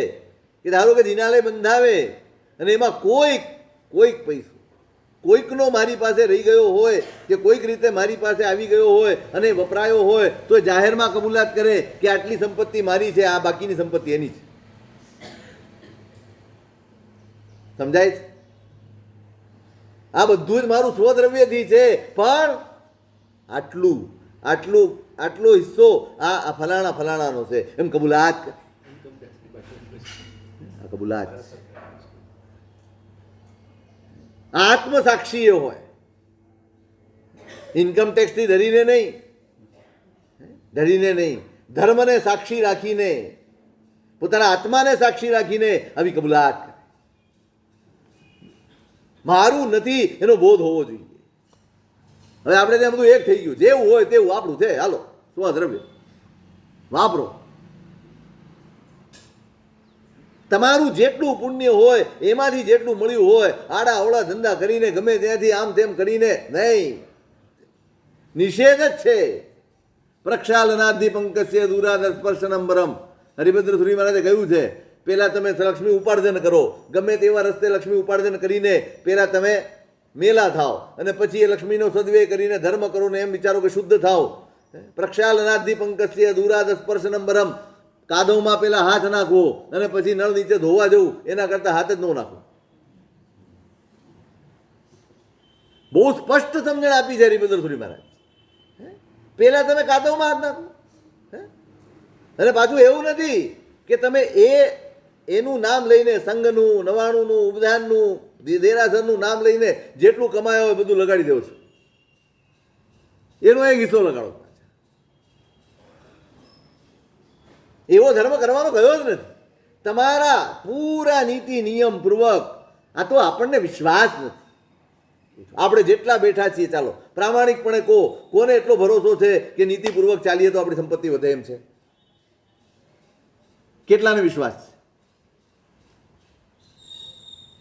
કે કે ધારો કે જિનાલય બંધાવે અને એમાં કોઈક પૈસો કોઈકનો મારી પાસે રહી ગયો હોય કે કોઈક રીતે મારી પાસે આવી ગયો હોય અને વપરાયો હોય તો એ જાહેરમાં કબૂલાત કરે કે આટલી સંપત્તિ મારી છે, આ બાકીની સંપત્તિ એની છે. સમજાય છે? આ બધું જ મારું સ્વદ્રવ્યથી છે, પણ આટલો હિસ્સો આ ફલાણાનો છે એમ કબૂલાત કરે. આ કબૂલાત આત્મસાક્ષી હોય, ઇન્કમ ટેક્સથી ડરીને નહીં, ધર્મને સાક્ષી રાખીને, પોતાના આત્માને સાક્ષી રાખીને આવી કબૂલાત કરે. મારું નથી એનો બોધ હોવો જોઈએ. હવે આપણે ત્યાં બધું એક થઈ ગયું, જેવું હોય તેવું આપણું છે, હાલો સ્વદ્રવ્ય વાપરો. તમારું જેટલું પુણ્ય હોય એમાંથી જેટલું મળ્યું હોય આડા અવળા ધંધા કરીને ગમે ત્યાંથી આમ તેમ કરીને નહીં, નિષેધ જ છે. પ્રક્ષાલનાધિ પંકસ્ય દુરાદ સ્પર્શનંબરમ. હરિભદ્ર સુરી મહારાજે કહ્યું છે, પહેલા તમે લક્ષ્મી ઉપાર્જન કરો, ગમે તેવા રસ્તે લક્ષ્મી ઉપાર્જન કરીને પહેલા તમે મેલા થાવ અને પછી એ લક્ષ્મીનો સદવ્યય કરીને ધર્મ કરો ને એમ વિચારો કે શુદ્ધ થાવ. પ્રક્ષાલનાધિ પંકસ્ય દુરાદ સ્પર્શનંબરમ. કાદવમાં પેલા હાથ નાખવો અને પછી નળ નીચે ધોવા જવું, એના કરતા હાથ જ ન નાખવો. બહુ સ્પષ્ટ સમજણ આપી છે હરિભદ્ર સુરી મહારાજ. પેલા તમે કાદવમાં હાથ નાખો, અને પાછું એવું નથી કે તમે એનું નામ લઈને સંઘનું, નવાણુંનું, ઉપધાનનું, દેરાસરનું નામ લઈને જેટલું કમાયો હોય બધું લગાડી દેવો છો, એનો એક હિસ્સો લગાડો. એવો ધર્મ કરવાનો કયો જ નથી. તમારા પૂરા નીતિ નિયમ પૂર્વક, આ તો આપણને વિશ્વાસ નથી. આપણે જેટલા બેઠા છીએ, ચાલો પ્રામાણિકપણે કોને એટલો ભરોસો છે કે નીતિપૂર્વક ચાલીએ તો આપણી સંપત્તિ વધે એમ છે? કેટલાને વિશ્વાસ છે?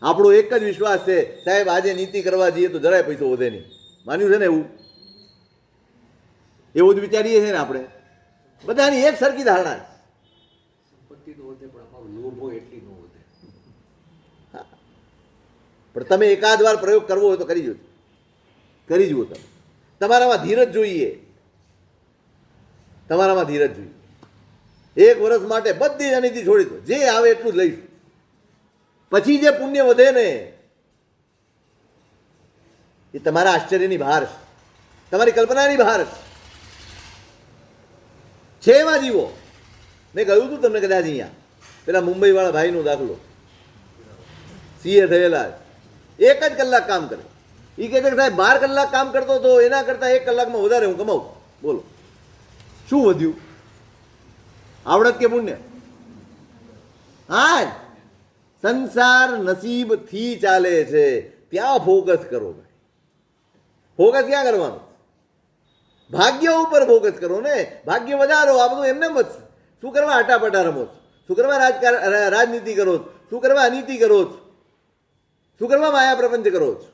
આપણો એક જ વિશ્વાસ છે, સાહેબ આજે નીતિ કરવા જઈએ તો જરાય પૈસો વધે નહીં. માન્યું છે ને? એવું જ વિચારીએ છીએ ને આપણે. બધાની એક સરખી ધારણા છે. પણ તમે એકાદ વાર પ્રયોગ કરવો હોય તો કરી જુઓ. તમારામાં ધીરજ જોઈએ. એક વર્ષ માટે બધી અનીતિ છોડી દો, જે આવે એટલું જ લઈશું. પછી જે પુણ્ય વધે ને એ તમારા આશ્ચર્યની બહાર છે, તમારી કલ્પનાની બહાર છે. એમાં જીવો. મેં કહ્યું હતું તમને કદાચ અહીંયા, પેલા મુંબઈ વાળા ભાઈનો દાખલો, સીએ થયેલા, 1 જ કલાક કામ કરે. એ કહે છે કે સાહેબ 12 કલાક કામ કરતો હતો, એના કરતાં 1 કલાકમાં વધારે હું કમાઉં. બોલો શું વધ્યું? આવડત કે પુણ્ય? હા, સંસાર નસીબથી ચાલે છે. ત્યાં ફોકસ કરો. ફોકસ ક્યાં કરવાનું? ભાગ્ય ઉપર ફોકસ કરો ને. ભાગ્ય વધારો. આ બધું એમને વધશે. શું કરવા આટાપટા રમો છો? શું કરવા રાજનીતિ કરો છો? શું કરવા અનીતિ કરો છો? શું કરવા માયા પ્રપંચ કરો છો?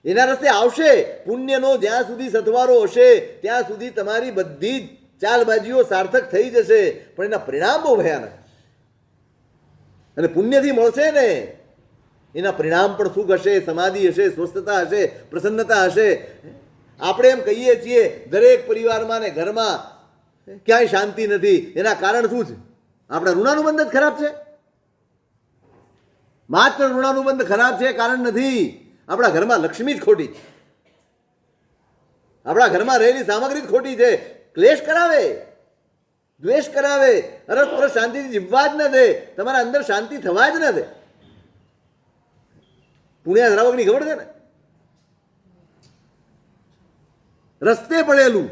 એના રસ્તે આવશે. પુણ્યનો જ્યાં સુધી સથવારો હશે ત્યાં સુધી તમારી બધી જ ચાલબાજીઓ સાર્થક થઈ જશે, પણ એના પરિણામ બહુ ભયાનક. અને પુણ્યથી મળશે ને એના પરિણામ પણ સુખ હશે, સમાધિ હશે, સ્વસ્થતા હશે, પ્રસન્નતા હશે. આપણે એમ કહીએ છીએ દરેક પરિવારમાં ને ઘરમાં ક્યાંય શાંતિ નથી. એના કારણ શું છે? આપણા ઋણાનુબંધ જ ખરાબ છે. માત્ર ઋણાનુબંધ ખરાબ છે, કારણ નથી. આપણા ઘરમાં લક્ષ્મી જ ખોટી છે. આપણા ઘરમાં રહેલી સામગ્રી જ ખોટી છે. ક્લેશ કરાવે, દ્વેષ કરાવે, અરસપરસ શાંતિથી જીવવા જ ન દે, તમારા અંદર શાંતિ થવા જ ન દે. પુણ્યા દ્રાવકની ખબર છે ને? રસ્તે પડેલું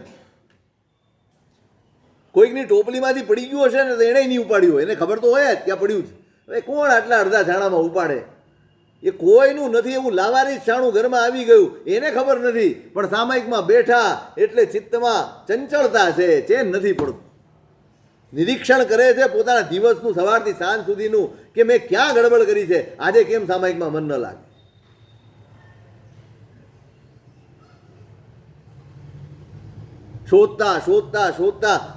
કોઈકની ટોપલીમાંથી પડી ગયું હશે ને તો એને નહીં ઉપાડ્યું હોય. એને ખબર તો હોય જ ક્યાં પડ્યું છે. હવે કોણ આટલા અડધા છાણામાં ઉપાડે? એ કોઈનું નથી. એવું લાવારીસ છાણું ઘરમાં આવી ગયું, એને ખબર નથી. પણ સામાયિકમાં બેઠા એટલે ચિત્તમાં ચંચળતા છે, ચેન નથી પડતું. નિરીક્ષણ કરે છે પોતાના દિવસનું, સવારથી સાંજ સુધીનું, કે મેં ક્યાં ગડબડ કરી છે, આજે કેમ સામાયિકમાં મન ન લાગે. શોધતા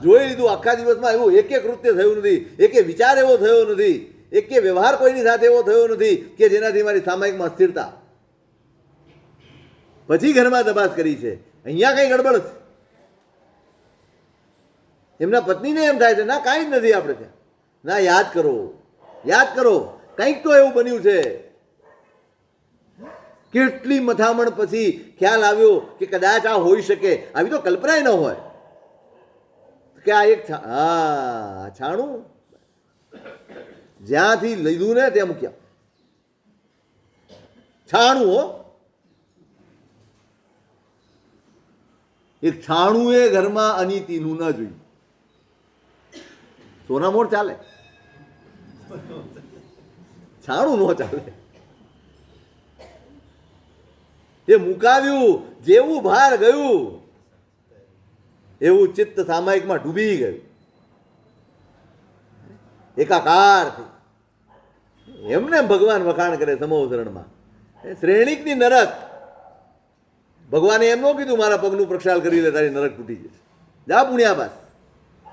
જોઈ લીધું. આખા દિવસમાં એવું એક કૃત્ય થયું નથી, એક વિચાર એવો થયો નથી, એક કે વ્યવહાર કોઈની સાથે એવો થયો નથી કે જેનાથી મારી સામાયિકમાં અસ્થિરતા. પછી ઘરમાં તપાસ કરી છે, અહીંયા કઈ ગડબડ છે. એમના પત્નીને એમ થાય છે ના કાંઈ જ નથી આપણે ત્યાં. ના, યાદ કરો, કંઈક તો એવું બન્યું છે. કેટલી મથામણ પછી ખ્યાલ આવ્યો કે કદાચ આ હોઈ શકે. આવી તો કલ્પના ન હોય કે આ એક છાણું જ્યાંથી લીધું ને ત્યાં મૂક્યા. છાણું હો, એક છાણું એ ઘરમાં અનીતિનું ન જોયું. સોનામોર ચાલે, છાણું ન ચાલે. એ મુકાવ્યું, જેવું બહાર ગયું એવું ચિત્ત સામાયિકમાં ડૂબી ગયું, એકાકાર થઈ. એમને ભગવાન વખાણ કરે સમોસરણમાં, શ્રેણિકની નરક. ભગવાને એમ ન કીધું મારા પગનું પ્રક્ષાલ કરી લે તારી નરક તૂટી જશે, જા પુણ્યા પાસ.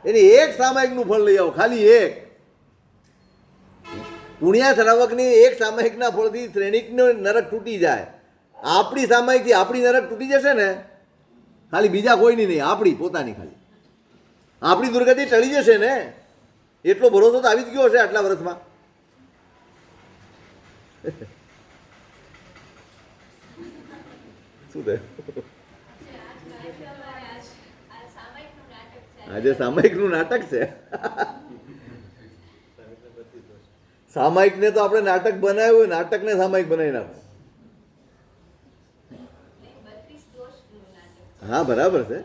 એની એક સામાયિકનું ફળ લઈ આવો, ખાલી એક. પુણ્યા શ્રાવકની એક સામાયિકના ફળથી શ્રેણિકનો નરક તૂટી જાય. આપણી સામાયિકથી આપણી નરક તૂટી જશે ને, ખાલી બીજા કોઈની નહીં, આપણી પોતાની. ખાલી આપણી દુર્ગતિ ટળી જશે ને, એટલો ભરોસો તો આવી જ ગયો હશે આટલા વર્ષમાં. શું થયું? આજે સામાયિકનું નાટક છે. સામાયિકને તો આપણે નાટક બનાવ્યું, નાટકને સામાયિક બનાવી નાખો. હા, બરાબર છે,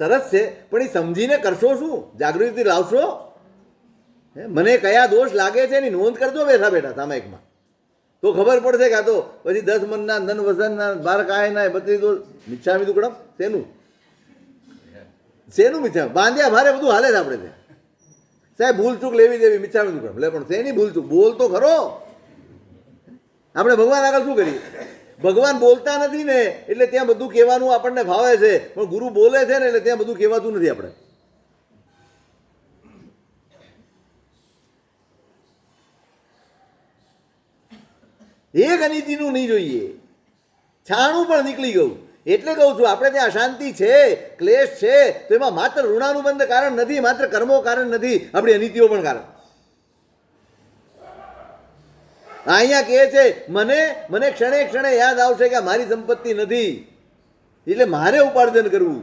સરસ છે, પણ એ સમજીને કરશો શું? જાગૃતિ લાવશો? મને કયા દોષ લાગે છે એની નોંધ કરજો બેઠા બેઠા સામાયિકમાં, તો ખબર પડશે. કે આ તો પછી 10 મનના ધન વસનના 12 કાયના 32 દોષ. મિચ્છામી દુક્કડમ શેનું મિચ્છા? બાંધ્યા ભારે બધું હાલે છે આપણે ત્યાં. સાહેબ ભૂલચૂક લેવી દેવી મિચ્છામી દુક્કડમ લે, પણ શેની ભૂલચૂક? બોલ તો ખરો. આપણે ભગવાન આગળ શું કરીએ? ભગવાન બોલતા નથી ને એટલે ત્યાં બધું કહેવાનું આપણને ભાવે છે, પણ ગુરુ બોલે છે ને એટલે ત્યાં બધું કહેવાતું નથી. આપણે એક અનીતિનું નહીં જોઈએ, છાણું પણ નીકળી ગયું. એટલે કહું છું, આપણે ત્યાં અશાંતિ છે, ક્લેશ છે, તો એમાં માત્ર ઋણાનુબંધ કારણ નથી, માત્ર કર્મો કારણ નથી, આપણી અનીતિઓ પણ કારણ. અહીંયા કહે છે મને ક્ષણે ક્ષણે યાદ આવશે કે મારી સંપત્તિ નથી, એટલે મારે ઉપાર્જન કરવું.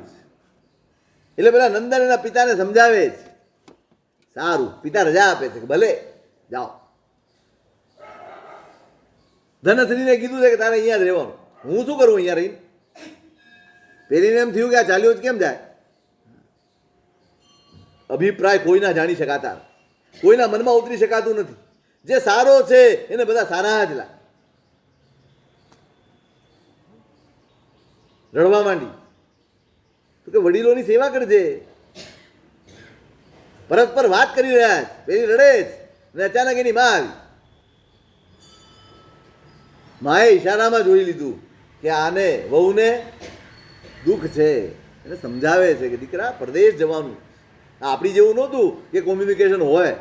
એટલે પેલા નંદન એના પિતાને સમજાવે છે. સારું, પિતા રજા આપે છે કે ભલે જાઓ. ધનશ્રીને કીધું છે કે તારે અહીંયા જ રહેવાનું. હું શું કરું અહીંયા રહીને? પેલીને એમ થયું કે આ ચાલ્યો જ કેમ જાય? અભિપ્રાય કોઈના જાણી શકાતા, કોઈના મનમાં ઉતરી શકાતું નથી. જે સારો છે એને બધા સારા જ લાગે. રડવા માંડી તો કે વડીલોની સેવા કરજે. પરસ્પર વાત કરી રહ્યા છે, પેલી રડે છે અને અચાનક એની માં આવી. માએ ઈશારામાં જોઈ લીધું કે આને વહુને દુઃખ છે, એને સમજાવે છે કે દીકરા પરદેશ જવાનું. આપણી જેવું નહોતું કે કોમ્યુનિકેશન હોય.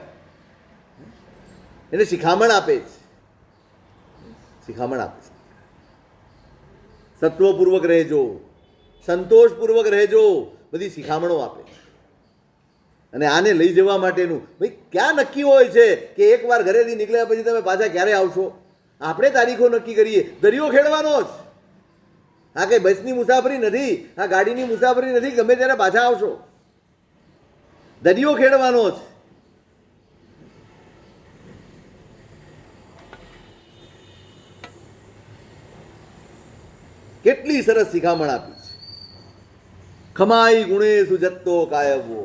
એને શિખામણ આપે છે, સત્વપૂર્વક રહેજો, સંતોષપૂર્વક રહેજો, બધી શિખામણો આપે. અને આને લઈ જવા માટેનું ભાઈ ક્યાં નક્કી હોય છે કે એકવાર ઘરેથી નીકળ્યા પછી તમે પાછા ક્યારે આવશો? આપણે તારીખો નક્કી કરીએ. દરિયો ખેડવાનો જ. આ કઈ બસની મુસાફરી નથી, આ ગાડીની મુસાફરી નથી. ગમે ત્યારે પાછા આવશો, દરિયો ખેડવાનો જ. કેટલી સરસ શિખામણ આપી છે. ખમાઈ ગુણેશુ જત્તો કાયવો.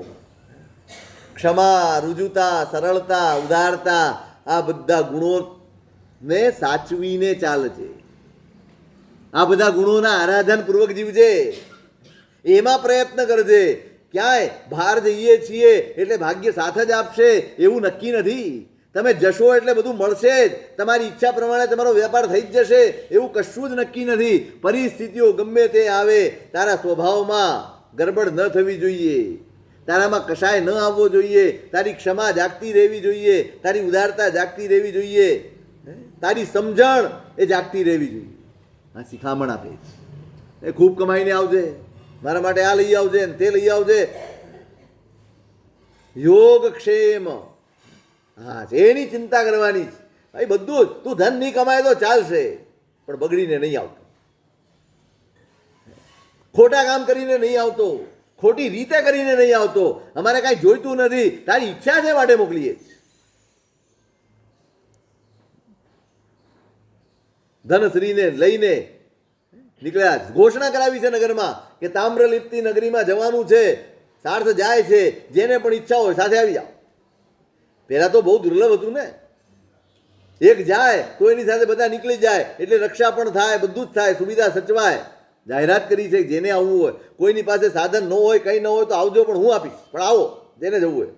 ક્ષમા, રુજુતા, સરળતા, ઉદારતા, આ બધા ગુણોને સાચવીને ચાલજે. આ બધા ગુણોના આરાધન પૂર્વક જીવજે, એમાં પ્રયત્ન કરજે. ક્યાંય બહાર જઈએ છીએ એટલે ભાગ્ય સાથ જ આપશે એવું નક્કી નથી. તમે જશો એટલે બધું મળશે જ, તમારી ઈચ્છા પ્રમાણે તમારો વેપાર થઈ જ જશે એવું કશું જ નક્કી નથી. પરિસ્થિતિઓ ગમે તે આવે, તારા સ્વભાવમાં ગડબડ ન થવી જોઈએ. તારામાં કશાય ન આવવો જોઈએ, તારી ક્ષમા જાગતી રહેવી જોઈએ, તારી ઉદારતા જાગતી રહેવી જોઈએ, તારી સમજણ એ જાગતી રહેવી જોઈએ. આ શિખામણ આપે એ ખૂબ કમાઈને આવજે, મારા માટે આ લઈ આવજે ને તે લઈ આવજે. યોગક્ષેમ, હા એની ચિંતા કરવાની છે. ભાઈ બધું જ તું ધન નહીં કમાય તો ચાલશે, પણ બગડીને નહીં આવતો, ખોટા કામ કરીને નહીં આવતો, ખોટી રીતે કરીને નહીં આવતો. અમારે કાંઈ જોઈતું નથી, તારી ઈચ્છા છે માટે મોકલીએ. ધનશ્રીને લઈને નીકળ્યા, ઘોષણા કરાવી છે નગરમાં કે તામ્રલિપ્તિ નગરીમાં જવાનું છે. સાર્થ જાય છે, જેને પણ ઈચ્છા હોય સાથે આવી જાઓ. પહેલા તો બહુ દુર્લભ હતું ને, એક જાય તો એની સાથે બધા નીકળી જાય એટલે રક્ષા પણ થાય, બધું જ થાય, સુવિધા સચવાય. જાહેરાત કરી છે જેને આવવું હોય, કોઈની પાસે સાધન ન હોય, કંઈ ન હોય તો આવજો, પણ હું આપીશ, પણ આવો જેને જવું હોય.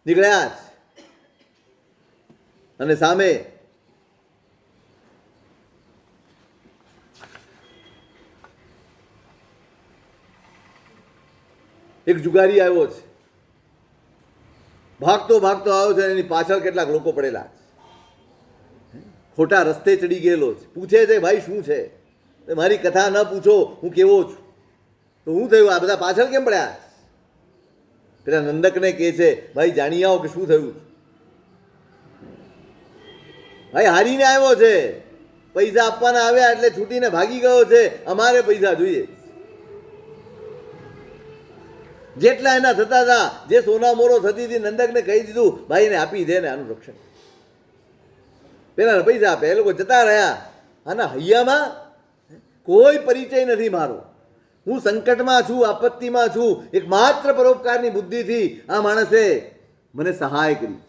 નીકળ્યા જ, અને સામે એક જુગારી આવ્યો છે, ભાગતો ભાગતો આવ્યો છે. એની પાછળ કેટલાક લોકો પડેલા છે, ખોટા રસ્તે ચડી ગયેલો છે. પૂછે છે ભાઈ શું છે? મારી કથા ન પૂછો, હું કેવો છું. તો હું થયું, આ બધા પાછળ કેમ પડ્યા? પેલા નંદકને કહે છે ભાઈ જાણી આવો કે શું થયું. ભાઈ હારીને આવ્યો છે, પૈસા આપવાના આવ્યા એટલે છૂટીને ભાગી ગયો છે, અમારે પૈસા જોઈએ. જેટલા એના થતા હતા, જે સોના મોરો થતી હતી, નંદકને કહી દીધું ભાઈ એને આપી દે ને આનું રક્ષણ. પેલા પૈસા આપે, એ લોકો જતા રહ્યા. આના હૈયામાં કોઈ પરિચય નથી મારો, હું સંકટમાં છું, આપત્તિમાં છું. એક માત્ર પરોપકારની બુદ્ધિથી આ માણસે મને સહાય કરી.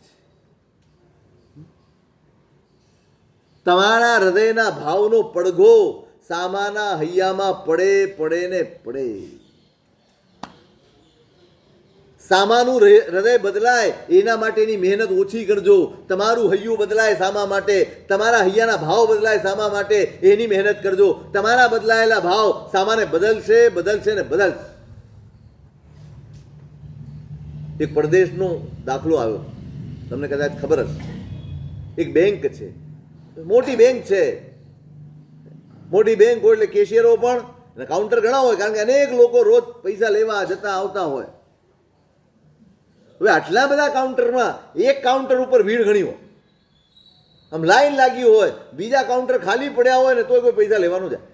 તમારા હૃદયના ભાવનો પડઘો સામાના હૈયામાં પડે પડે ને પડે. સામાનું હૃદય બદલાય એના માટેની મહેનત ઓછી કરજો. તમારું હૈયું બદલાય સામા માટે, તમારા હૈયાના ભાવ બદલાય સામા માટે એની મહેનત કરજો. તમારા બદલાયેલા ભાવ સામાને બદલશે, બદલશે ને બદલશે. એક પરદેશનો દાખલો આવ્યો, તમને કદાચ ખબર હશે. એક બેંક છે, મોટી બેંક છે. મોટી બેંક હોય એટલે કેશિયરો પણ, કાઉન્ટર ઘણા હોય, કારણ કે અનેક લોકો રોજ પૈસા લેવા જતા આવતા હોય. હવે આટલા બધા કાઉન્ટરમાં એક કાઉન્ટર ઉપર ભીડ ઘણી હોય, આમ લાઈન લાગી હોય, બીજા કાઉન્ટર ખાલી પડ્યા હોય ને તોય કોઈ પૈસા લેવાનું જાય,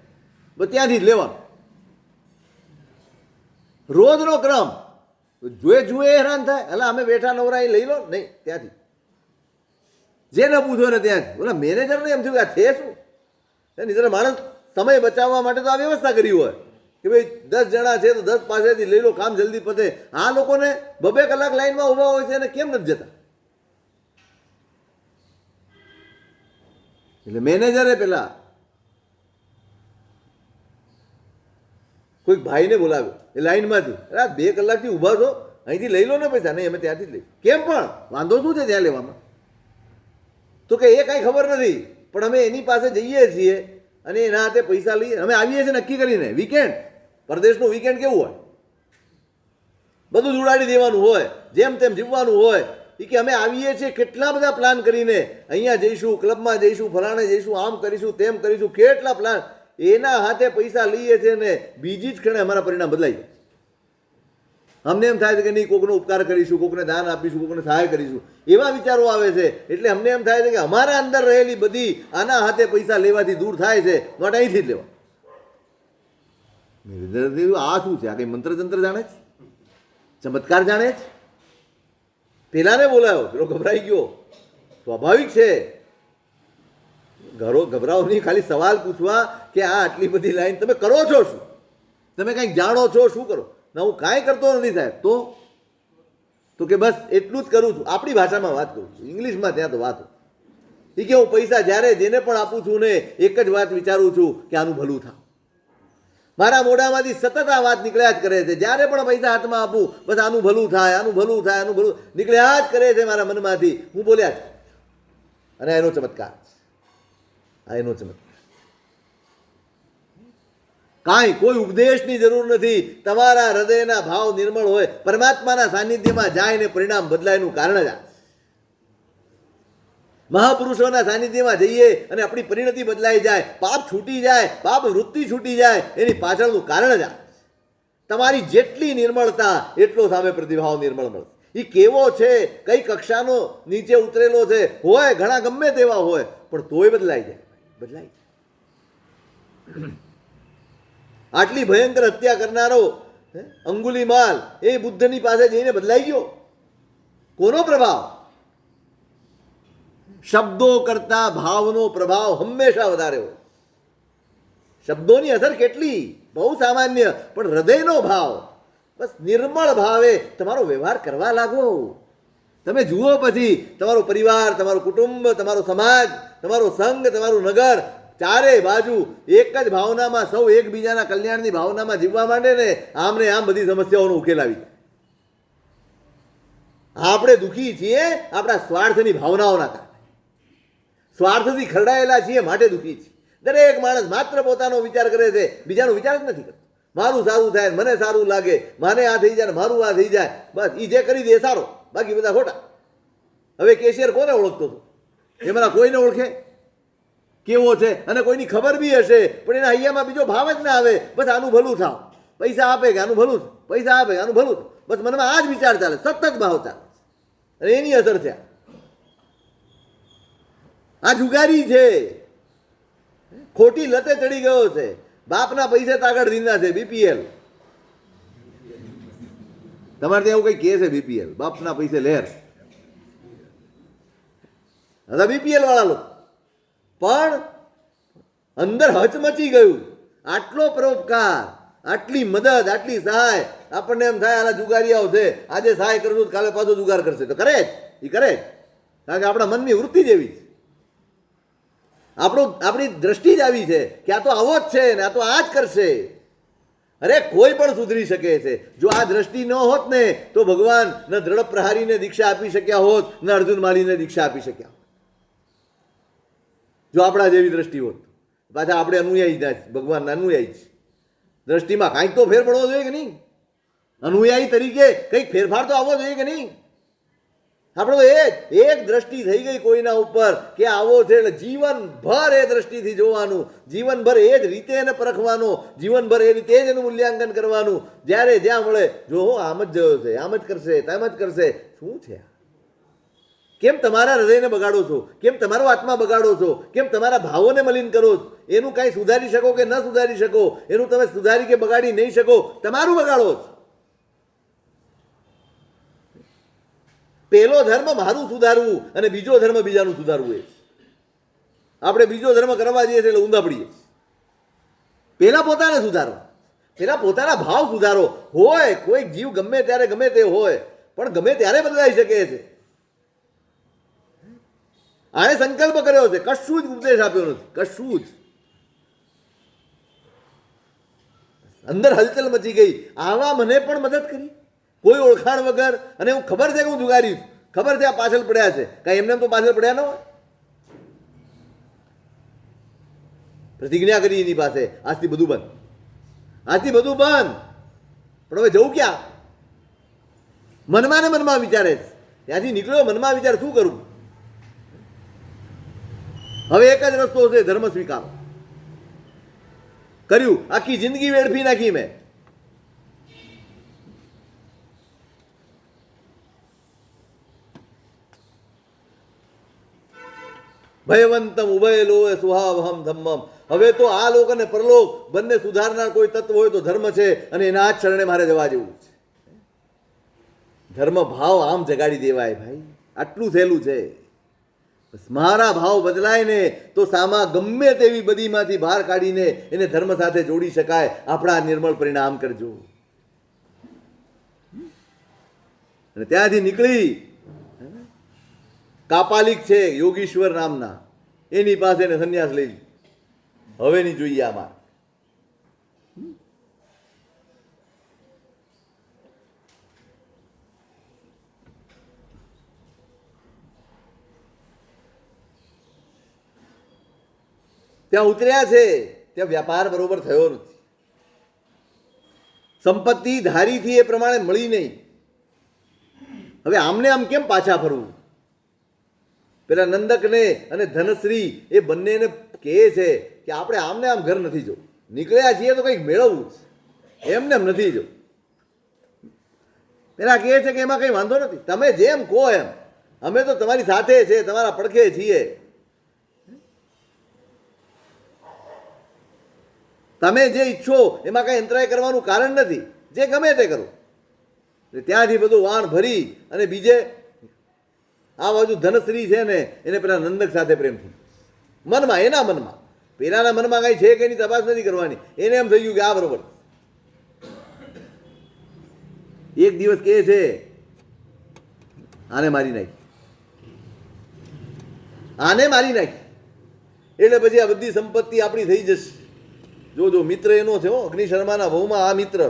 બસ ત્યાંથી જ લેવાનું. રોજનો ક્રમ, જુએ હેરાન થાય, એટલે અમે બેઠા નવરા લઈ લો નહીં, ત્યાંથી જેને પૂછો ને ત્યાંથી. ઓલા મેનેજરને એમ થયું કે આ છે શું? એની જરા માણસ સમય બચાવવા માટે તો આ વ્યવસ્થા કરી હોય કે ભાઈ 10 જણા છે તો 10 પાસેથી લઈ લો, કામ જલ્દી પતે. આ લોકોને 2-2 કલાક લાઈનમાં ઊભા હોય છે અને કેમ નથી જતા? એટલે મેનેજરે પેલા કોઈક ભાઈને બોલાવ્યો એ લાઈનમાંથી, અરે 2 કલાકથી ઊભા છો, અહીંથી લઈ લો ને પૈસા. નહીં, અમે ત્યાંથી જ લઈ. કેમ પણ વાંધો શું છે ત્યાં લેવામાં? તો કે એ કાંઈ ખબર નથી, પણ અમે એની પાસે જઈએ છીએ અને એના હાથે પૈસા લઈએ. અમે આવીએ છીએ નક્કી કરીને, વીકેન્ડ, પરદેશનું વીકેન્ડ કેવું હોય, બધું જ ઉડાડી દેવાનું હોય, જેમ તેમ જીવવાનું હોય. એ કે અમે આવીએ છીએ કેટલા બધા પ્લાન કરીને, અહીંયા જઈશું, ક્લબમાં જઈશું, ફલાણે જઈશું, આમ કરીશું, તેમ કરીશું, કેટલા પ્લાન. એના હાથે પૈસા લઈએ છીએ ને બીજી જ ક્ષણે અમારા પરિણામ બદલાઈ જાય. અમને એમ થાય છે કે નહીં, કોકનો ઉપકાર કરીશું, કોકને દાન આપીશું, કોકને સહાય કરીશું, એવા વિચારો આવે છે. એટલે અમને એમ થાય છે કે અમારા અંદર રહેલી બધી આના હાથે પૈસા લેવાથી દૂર થાય છે, માટે અહીંથી જ લેવા. આ શું છે? આ કઈ મંત્ર તંત્ર જાણે છે? ચમત્કાર જાણે છે? પેલાને બોલાયો, પેલો ગભરાઈ ગયો. સ્વાભાવિક છે, ગભરાવો નહીં. ખાલી સવાલ પૂછવા કે આ આટલી બધી લાઈન તમે કરો છો શું? તમે કંઈક જાણો છો? શું કરો? ના, હું કાંઈ કરતો નથી સાહેબ. તો કે બસ એટલું જ કરું છું. આપણી ભાષામાં વાત કરું છું, ઇંગ્લિશમાં ત્યાં તો વાત. એ કે હું પૈસા જ્યારે જેને પણ આપું છું ને એક જ વાત વિચારું છું કે આનું ભલું થાય. મારા મોઢામાંથી સતત આ વાત નીકળ્યા જ કરે છે. જ્યારે પણ પૈસા હાથમાં આપું, બસ આનું ભલું થાય, આનું ભલું થાય, આનું ભલું નીકળ્યા જ કરે છે મારા મનમાંથી. હું બોલ્યા જ. અને એનો ચમત્કાર, આ એનો ચમત્કાર. કાંઈ કોઈ ઉપદેશની જરૂર નથી. તમારા હૃદયના ભાવ નિર્મળ હોય, પરમાત્માના સાનિધ્યમાં જાય ને પરિણામ બદલાયનું કારણ જ આ. મહાપુરુષોના સાનિધ્યમાં જઈએ અને આપણી પરિણતિ બદલાઈ જાય, પાપ છૂટી જાય, પાપ વૃત્તિ છૂટી જાય, એની પાછળનું કારણ જ આ. તમારી જેટલી નિર્મળતા એટલો સામે પ્રતિભાવ નિર્મળ મળશે. એ કેવો છે, કઈ કક્ષાનો નીચે ઉતરેલો છે, હોય ઘણા ગમે તેવા હોય, પણ તોય બદલાઈ જાય, બદલાઈ જાય. આટલી ભયંકર હત્યા કરનારો અંગુલીમાલ એ બુદ્ધની પાસે જઈને બદલાઈ ગયો. કોનો પ્રભાવ? શબ્દો કરતા ભાવનો પ્રભાવ હંમેશા વધારે હોય. શબ્દોની અસર કેટલી બહુ સામાન્ય, પણ હૃદયનો ભાવ, બસ નિર્મળ ભાવે તમારો વ્યવહાર કરવા લાગો. તમે જુઓ પછી તમારો પરિવાર, તમારું કુટુંબ, તમારો સમાજ, તમારો સંઘ, તમારું નગર, ચારે બાજુ એક જ ભાવનામાં, સૌ એકબીજાના કલ્યાણની ભાવનામાં જીવવા માંડે ને, આમ ને આમ બધી સમસ્યાઓનો ઉકેલ આવી જાય. આપણે દુઃખી છીએ આપણા સ્વાર્થની ભાવનાઓના કારણે, સ્વાર્થથી ખરડાયેલા છીએ માટે દુઃખી છીએ. દરેક માણસ માત્ર પોતાનો વિચાર કરે છે, બીજાનો વિચાર જ નથી કરતો. મારું સારું થાય, મને સારું લાગે, મારે આ થઈ જાય, મારું આ થઈ જાય, બસ એ જે કરી દે સારો, બાકી બધા ખોટા. હવે કેશિયર કોને ઓળખતો હતો? એમાં કોઈને ઓળખે કેવો છે, અને કોઈની ખબર બી હશે, પણ એના હૈયામાં બીજો ભાવ જ ના આવે. બસ આનું ભલું થાવ, પૈસા આપે કે આનું ભલું, પૈસા આપે કે આનું ભલું. બસ મનમાં આ જ વિચાર ચાલે, સતત ભાવ ચાલે, અને એની અસર છે આ જુગારી છે. ખોટી લતે ચડી ગયો છે. બાપના પૈસે તાગડ દીના છે. બીપીએલ તમારે ત્યાં એવું કઈ કે છે? બીપીએલ બાપના પૈસે લહેર, હતા બીપીએલ વાળા લોકો. પણ અંદર હચમચી ગયું. આટલો પરોપકાર, આટલી મદદ, આટલી સહાય, આપણને એમ થાય આલા જુગારીયાઓ છે, આજે સહાય કરશું કાલે પાછો જુગાર કરશે. તો કરે જ, એ કરે જ, કારણ કે આપણા મનની વૃત્તિ જ એવી છે. આપણી દ્રષ્ટિ જ આવી છે કે આ તો આવો જ છે ને આ તો આ જ કરશે. અરે કોઈ પણ સુધરી શકે છે. જો આ દ્રષ્ટિ ન હોત ને તો ભગવાન ન દ્રઢ પ્રહારીને દીક્ષા આપી શક્યા હોત, ન અર્જુન માલીને દીક્ષા આપી શક્યા હોત. જો આપણા જેવી દ્રષ્ટિ હોત. પાછા આપણે અનુયાયી જ, ભગવાનના અનુયાયી છે. દ્રષ્ટિમાં કાંઈક તો ફેર પડવો જોઈએ કે નહીં? અનુયાયી તરીકે કંઈક ફેરફાર તો આવવો જોઈએ કે નહીં? આપણે તો એક દ્રષ્ટિ થઈ ગઈ કોઈના ઉપર કે આવો છે, એટલે જીવનભર એ દ્રષ્ટિથી જોવાનું, જીવનભર એ જ રીતે એને પરખવાનો, જીવનભર એ રીતે જ એનું મૂલ્યાંકન કરવાનું. જ્યારે જ્યાં મળે જો આમ જ જોયો છે, આમ જ કરશે, તેમ જ કરશે. શું છે? કેમ તમારા હૃદયને બગાડો છો? કેમ તમારો આત્મા બગાડો છો? કેમ તમારા ભાવોને મલિન કરો છો? એનું કાંઈ સુધારી શકો કે ન સુધારી શકો, એનું તમે સુધારી કે બગાડી નહીં શકો, તમારું બગાડો છો. પહેલો ધર્મ મારું સુધારવું અને બીજો ધર્મ બીજાનું સુધારવું. એ આપણે બીજો ધર્મ કરવા જઈએ એટલે ઊંધા પડીએ. પહેલા પોતાને સુધારો, પહેલા પોતાના ભાવ સુધારો. હોય કોઈ જીવ ગમે ત્યારે ગમે તે હોય, પણ ગમે ત્યારે બદલાઈ શકે છે. આને સંકલ્પ કર્યો છે, કશું જ ઉપદેશ આપ્યો નથી, કશું જ. અંદર હલચલ મચી ગઈ. આવા મને પણ મદદ કરી કોઈ ઓળખાણ વગર, અને હું ખબર છે કે હું જુગારી છું, ખબર છે આ પાછળ પડ્યા છે, કાંઈ એમને તો પાછળ પડ્યા ન હોય. પ્રતિજ્ઞા કરી એની પાસે, આજથી બધું બંધ, આજથી બધું બંધ. પણ હવે જવું ક્યાં? મનમાં ને મનમાં વિચારે છે. ત્યાંથી નીકળ્યો મનમાં વિચાર, શું કરું? હવે એક જ રસ્તો છે, ધર્મ સ્વીકારો. કર્યું, આખી જિંદગી વેડફી નાખી મેં. ભયવંતમ ઉભય લોય સુહાવહમ ધમ્મમ. હવે તો આ લોક અને પરલોક બંને સુધારનાર કોઈ તત્વ હોય તો ધર્મ છે, અને એના જ શરણે મારે જવા જેવું છે. ધર્મ ભાવ આમ જગાડી દેવાય ભાઈ, આટલું સહેલું છે. મારા ભાવ બદલાય ને તો સામા ગમે તેવી બધીમાંથી બહાર કાઢીને એને ધર્મ સાથે જોડી શકાય. આપણા નિર્મળ પરિણામ કરજો. અને ત્યાંથી નીકળી કાપાલિક છે યોગીશ્વર નામના, એની પાસે સંન્યાસ લઈ. હવે નહીં જોઈએ આમાં. ત્યાં ઉતર્યા છે, ત્યાં વ્યાપાર બરોબર થયો નથી. સંપત્તિ ધારીથી એ પ્રમાણે મળી નહીં. હવે આમને આમ કેમ પાછા ફરવું? પેલા નંદકને અને ધનશ્રી એ બંનેને કહે છે કે આપણે આમને આમ ઘર નથી જો, નીકળ્યા છીએ તો કંઈક મેળવવું છે, એમને એમ નથી જો. પેલા કહે છે કે એમાં કંઈ વાંધો નથી, તમે જેમ કહો એમ, અમે તો તમારી સાથે છે, તમારા પડખે છીએ, તમે જે ઈચ્છો એમાં કંઈ અંતરાય કરવાનું કારણ નથી, જે ગમે તે કરો. ત્યાંથી બધું વાણ ભરી અને બીજે આ બાજુ ધનશ્રી છે ને એને પેલા નંદક સાથે પ્રેમથી મનમાં, એના મનમાં, પેલાના મનમાં કાંઈ છે કે એની તપાસ નથી કરવાની, એને એમ થઈ ગયું કે આ બરોબર. એક દિવસ કહે છે આને મારી નાખી, આને મારી નાખી એટલે પછી આ બધી સંપત્તિ આપણી થઈ જશે. જો મિત્ર એનો છે, અગ્નિ શર્માના વહુમાં આ મિત્ર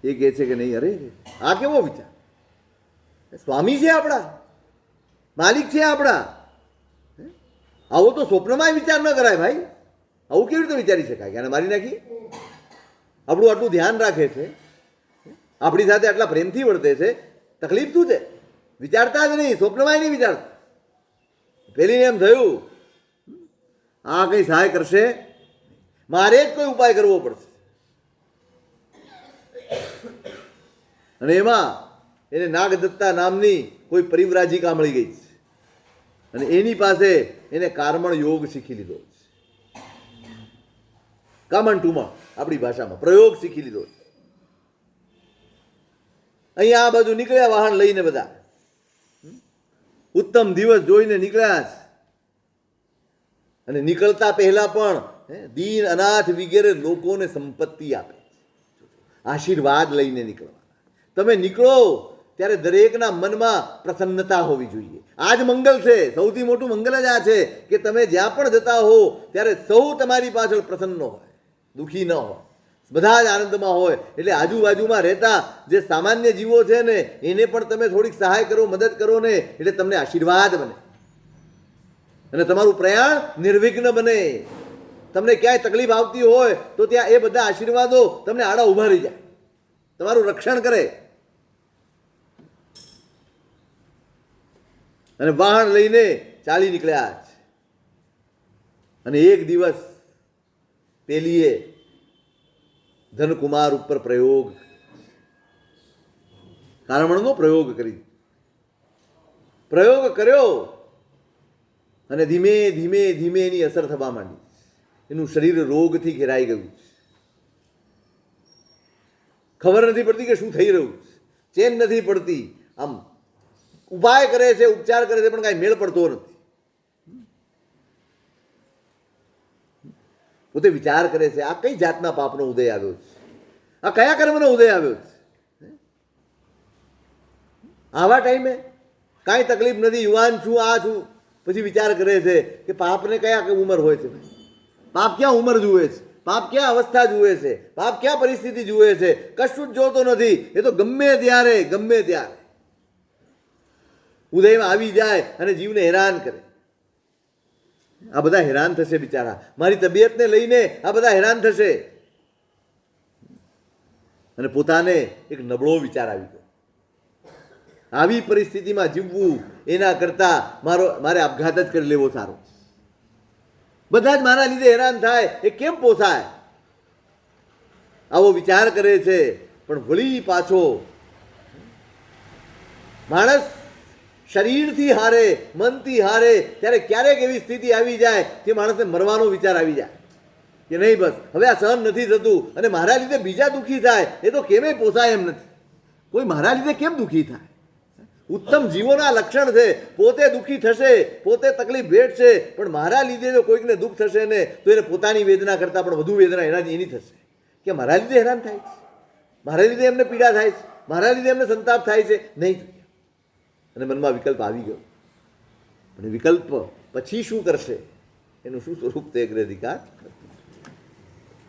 એ કહે છે કે નહીં, અરે આ કેવો વિચાર, સ્વામી છે આપણા, માલિક છે આપણા, આવો તો સ્વપ્નમાં વિચાર ન કરાય ભાઈ. આવું કેવી રીતે વિચારી શકાય કે આને મારી નાખી? આપણું આટલું ધ્યાન રાખે છે, આપણી સાથે આટલા પ્રેમથી વર્તે છે, તકલીફ શું છે? વિચારતા જ નહીં, સ્વપ્નમાં નહીં વિચારતા. પેલીને એમ થયું આ કંઈ સહાય કરશે, મારે જ કોઈ ઉપાય કરવો પડશે. અને એમાં એને નાગદત્તા નામની કોઈ પરિવ્રાજિકા મળી ગઈ છે અને એની પાસે એને કાર્મણ યોગ શીખી લીધો છે. કામણ ટુમણ આપણી ભાષામાં પ્રયોગ શીખી લીધો છે. અહીંયા આ બાજુ નીકળ્યા વાહન લઈને બધા, ઉત્તમ દિવસ જોઈને નીકળ્યા છે. અને નીકળતા પહેલા પણ દીન અનાથ વગેરે લોકોને સંપત્તિ આપે, આશીર્વાદ લઈને નીકળવાના. તમે નીકળો ત્યારે દરેકના મનમાં પ્રસન્નતા હોવી જોઈએ. આ જ મંગલ છે, સૌથી મોટું મંગલ જ આ છે કે તમે જ્યાં પણ જતા હો ત્યારે સૌ તમારી પાછળ પ્રસન્ન હોય, દુઃખી ન હોય, બધા જ આનંદમાં હોય. એટલે આજુબાજુમાં રહેતા જે સામાન્ય જીવો છે ને એને પણ તમે થોડીક સહાય કરો, મદદ કરો ને એટલે તમને આશીર્વાદ બને અને તમારું પ્રયાણ નિર્વિઘ્ન બને. તમને ક્યાંય તકલીફ આવતી હોય તો ત્યાં એ બધા આશીર્વાદો તમને આડા ઊભા રહી જાય, તમારું રક્ષણ કરે. અને વાહન લઈને ચાલી નીકળ્યા છે. અને એક દિવસ પેલીએ ધનકુમાર ઉપર પ્રયોગ, કારમણનો પ્રયોગ કર્યો અને ધીમે ધીમે ધીમે એની અસર થવા માંડી. એનું શરીર રોગથી ઘેરાઈ ગયું છે, ખબર નથી પડતી કે શું થઈ રહ્યું છે, ચેન નથી પડતી. આમ ઉપાય કરે છે, ઉપચાર કરે છે, પણ કાંઈ મેળ પડતો નથી. પોતે વિચાર કરે છે આ કઈ જાતના પાપનો ઉદય આવ્યો છે, આ કયા કર્મનો ઉદય આવ્યો છે. આવા ટાઈમે કાંઈ તકલીફ નથી, યુવાન છું, આ છું, પછી વિચાર કરે છે કે પાપને કયા ઉંમર હોય છે, પાપ ક્યાં ઉંમર જુએ છે, પાપ ક્યાં અવસ્થા જુએ છે, પાપ ક્યાં પરિસ્થિતિ જુએ છે, કશું જ જોતો નથી. એ તો ગમે ત્યારે ઉદયમાં આવી જાય અને જીવને હેરાન કરે. આ બધા હેરાન થશે બિચારા, મારી તબિયતને લઈને આ બધા હેરાન થશે. અને પોતાને એક નબળો વિચાર આવી ગયો, આવી પરિસ્થિતિમાં જીવવું એના કરતાં મારે આપઘાત જ કરી લેવો સારો. બધા જ મારા લીધે હેરાન થાય, એ કેમ પોસાય? આવો વિચાર કરે છે. પણ વળી પાછો માણસ શરીરથી હારે, મનથી હારે ત્યારે ક્યારેક એવી સ્થિતિ આવી જાય કે માણસને મરવાનો વિચાર આવી જાય કે નહીં બસ હવે આ સહન નથી થતું અને મારા લીધે બીજા દુઃખી થાય, એ તો કેમે પોસાય એમ નથી. કોઈ મારા લીધે કેમ દુઃખી થાય? ઉત્તમ જીવોના લક્ષણ છે, પોતે દુઃખી થશે, પોતે તકલીફ ભેટશે, પણ મારા લીધે જો કોઈકને દુઃખ થશે ને તો એને પોતાની વેદના કરતાં પણ વધુ વેદના એની થશે કે મારા લીધે હેરાન થાય છે, મારા લીધે એમને પીડા થાય છે, મારા લીધે એમને સંતાપ થાય છે. નહીં. અને મનમાં વિકલ્પ આવી ગયો. પણ વિકલ્પ પછી શું કરશે એનું શું સ્વરૂપ તે અગ્રાધિકાર નથી.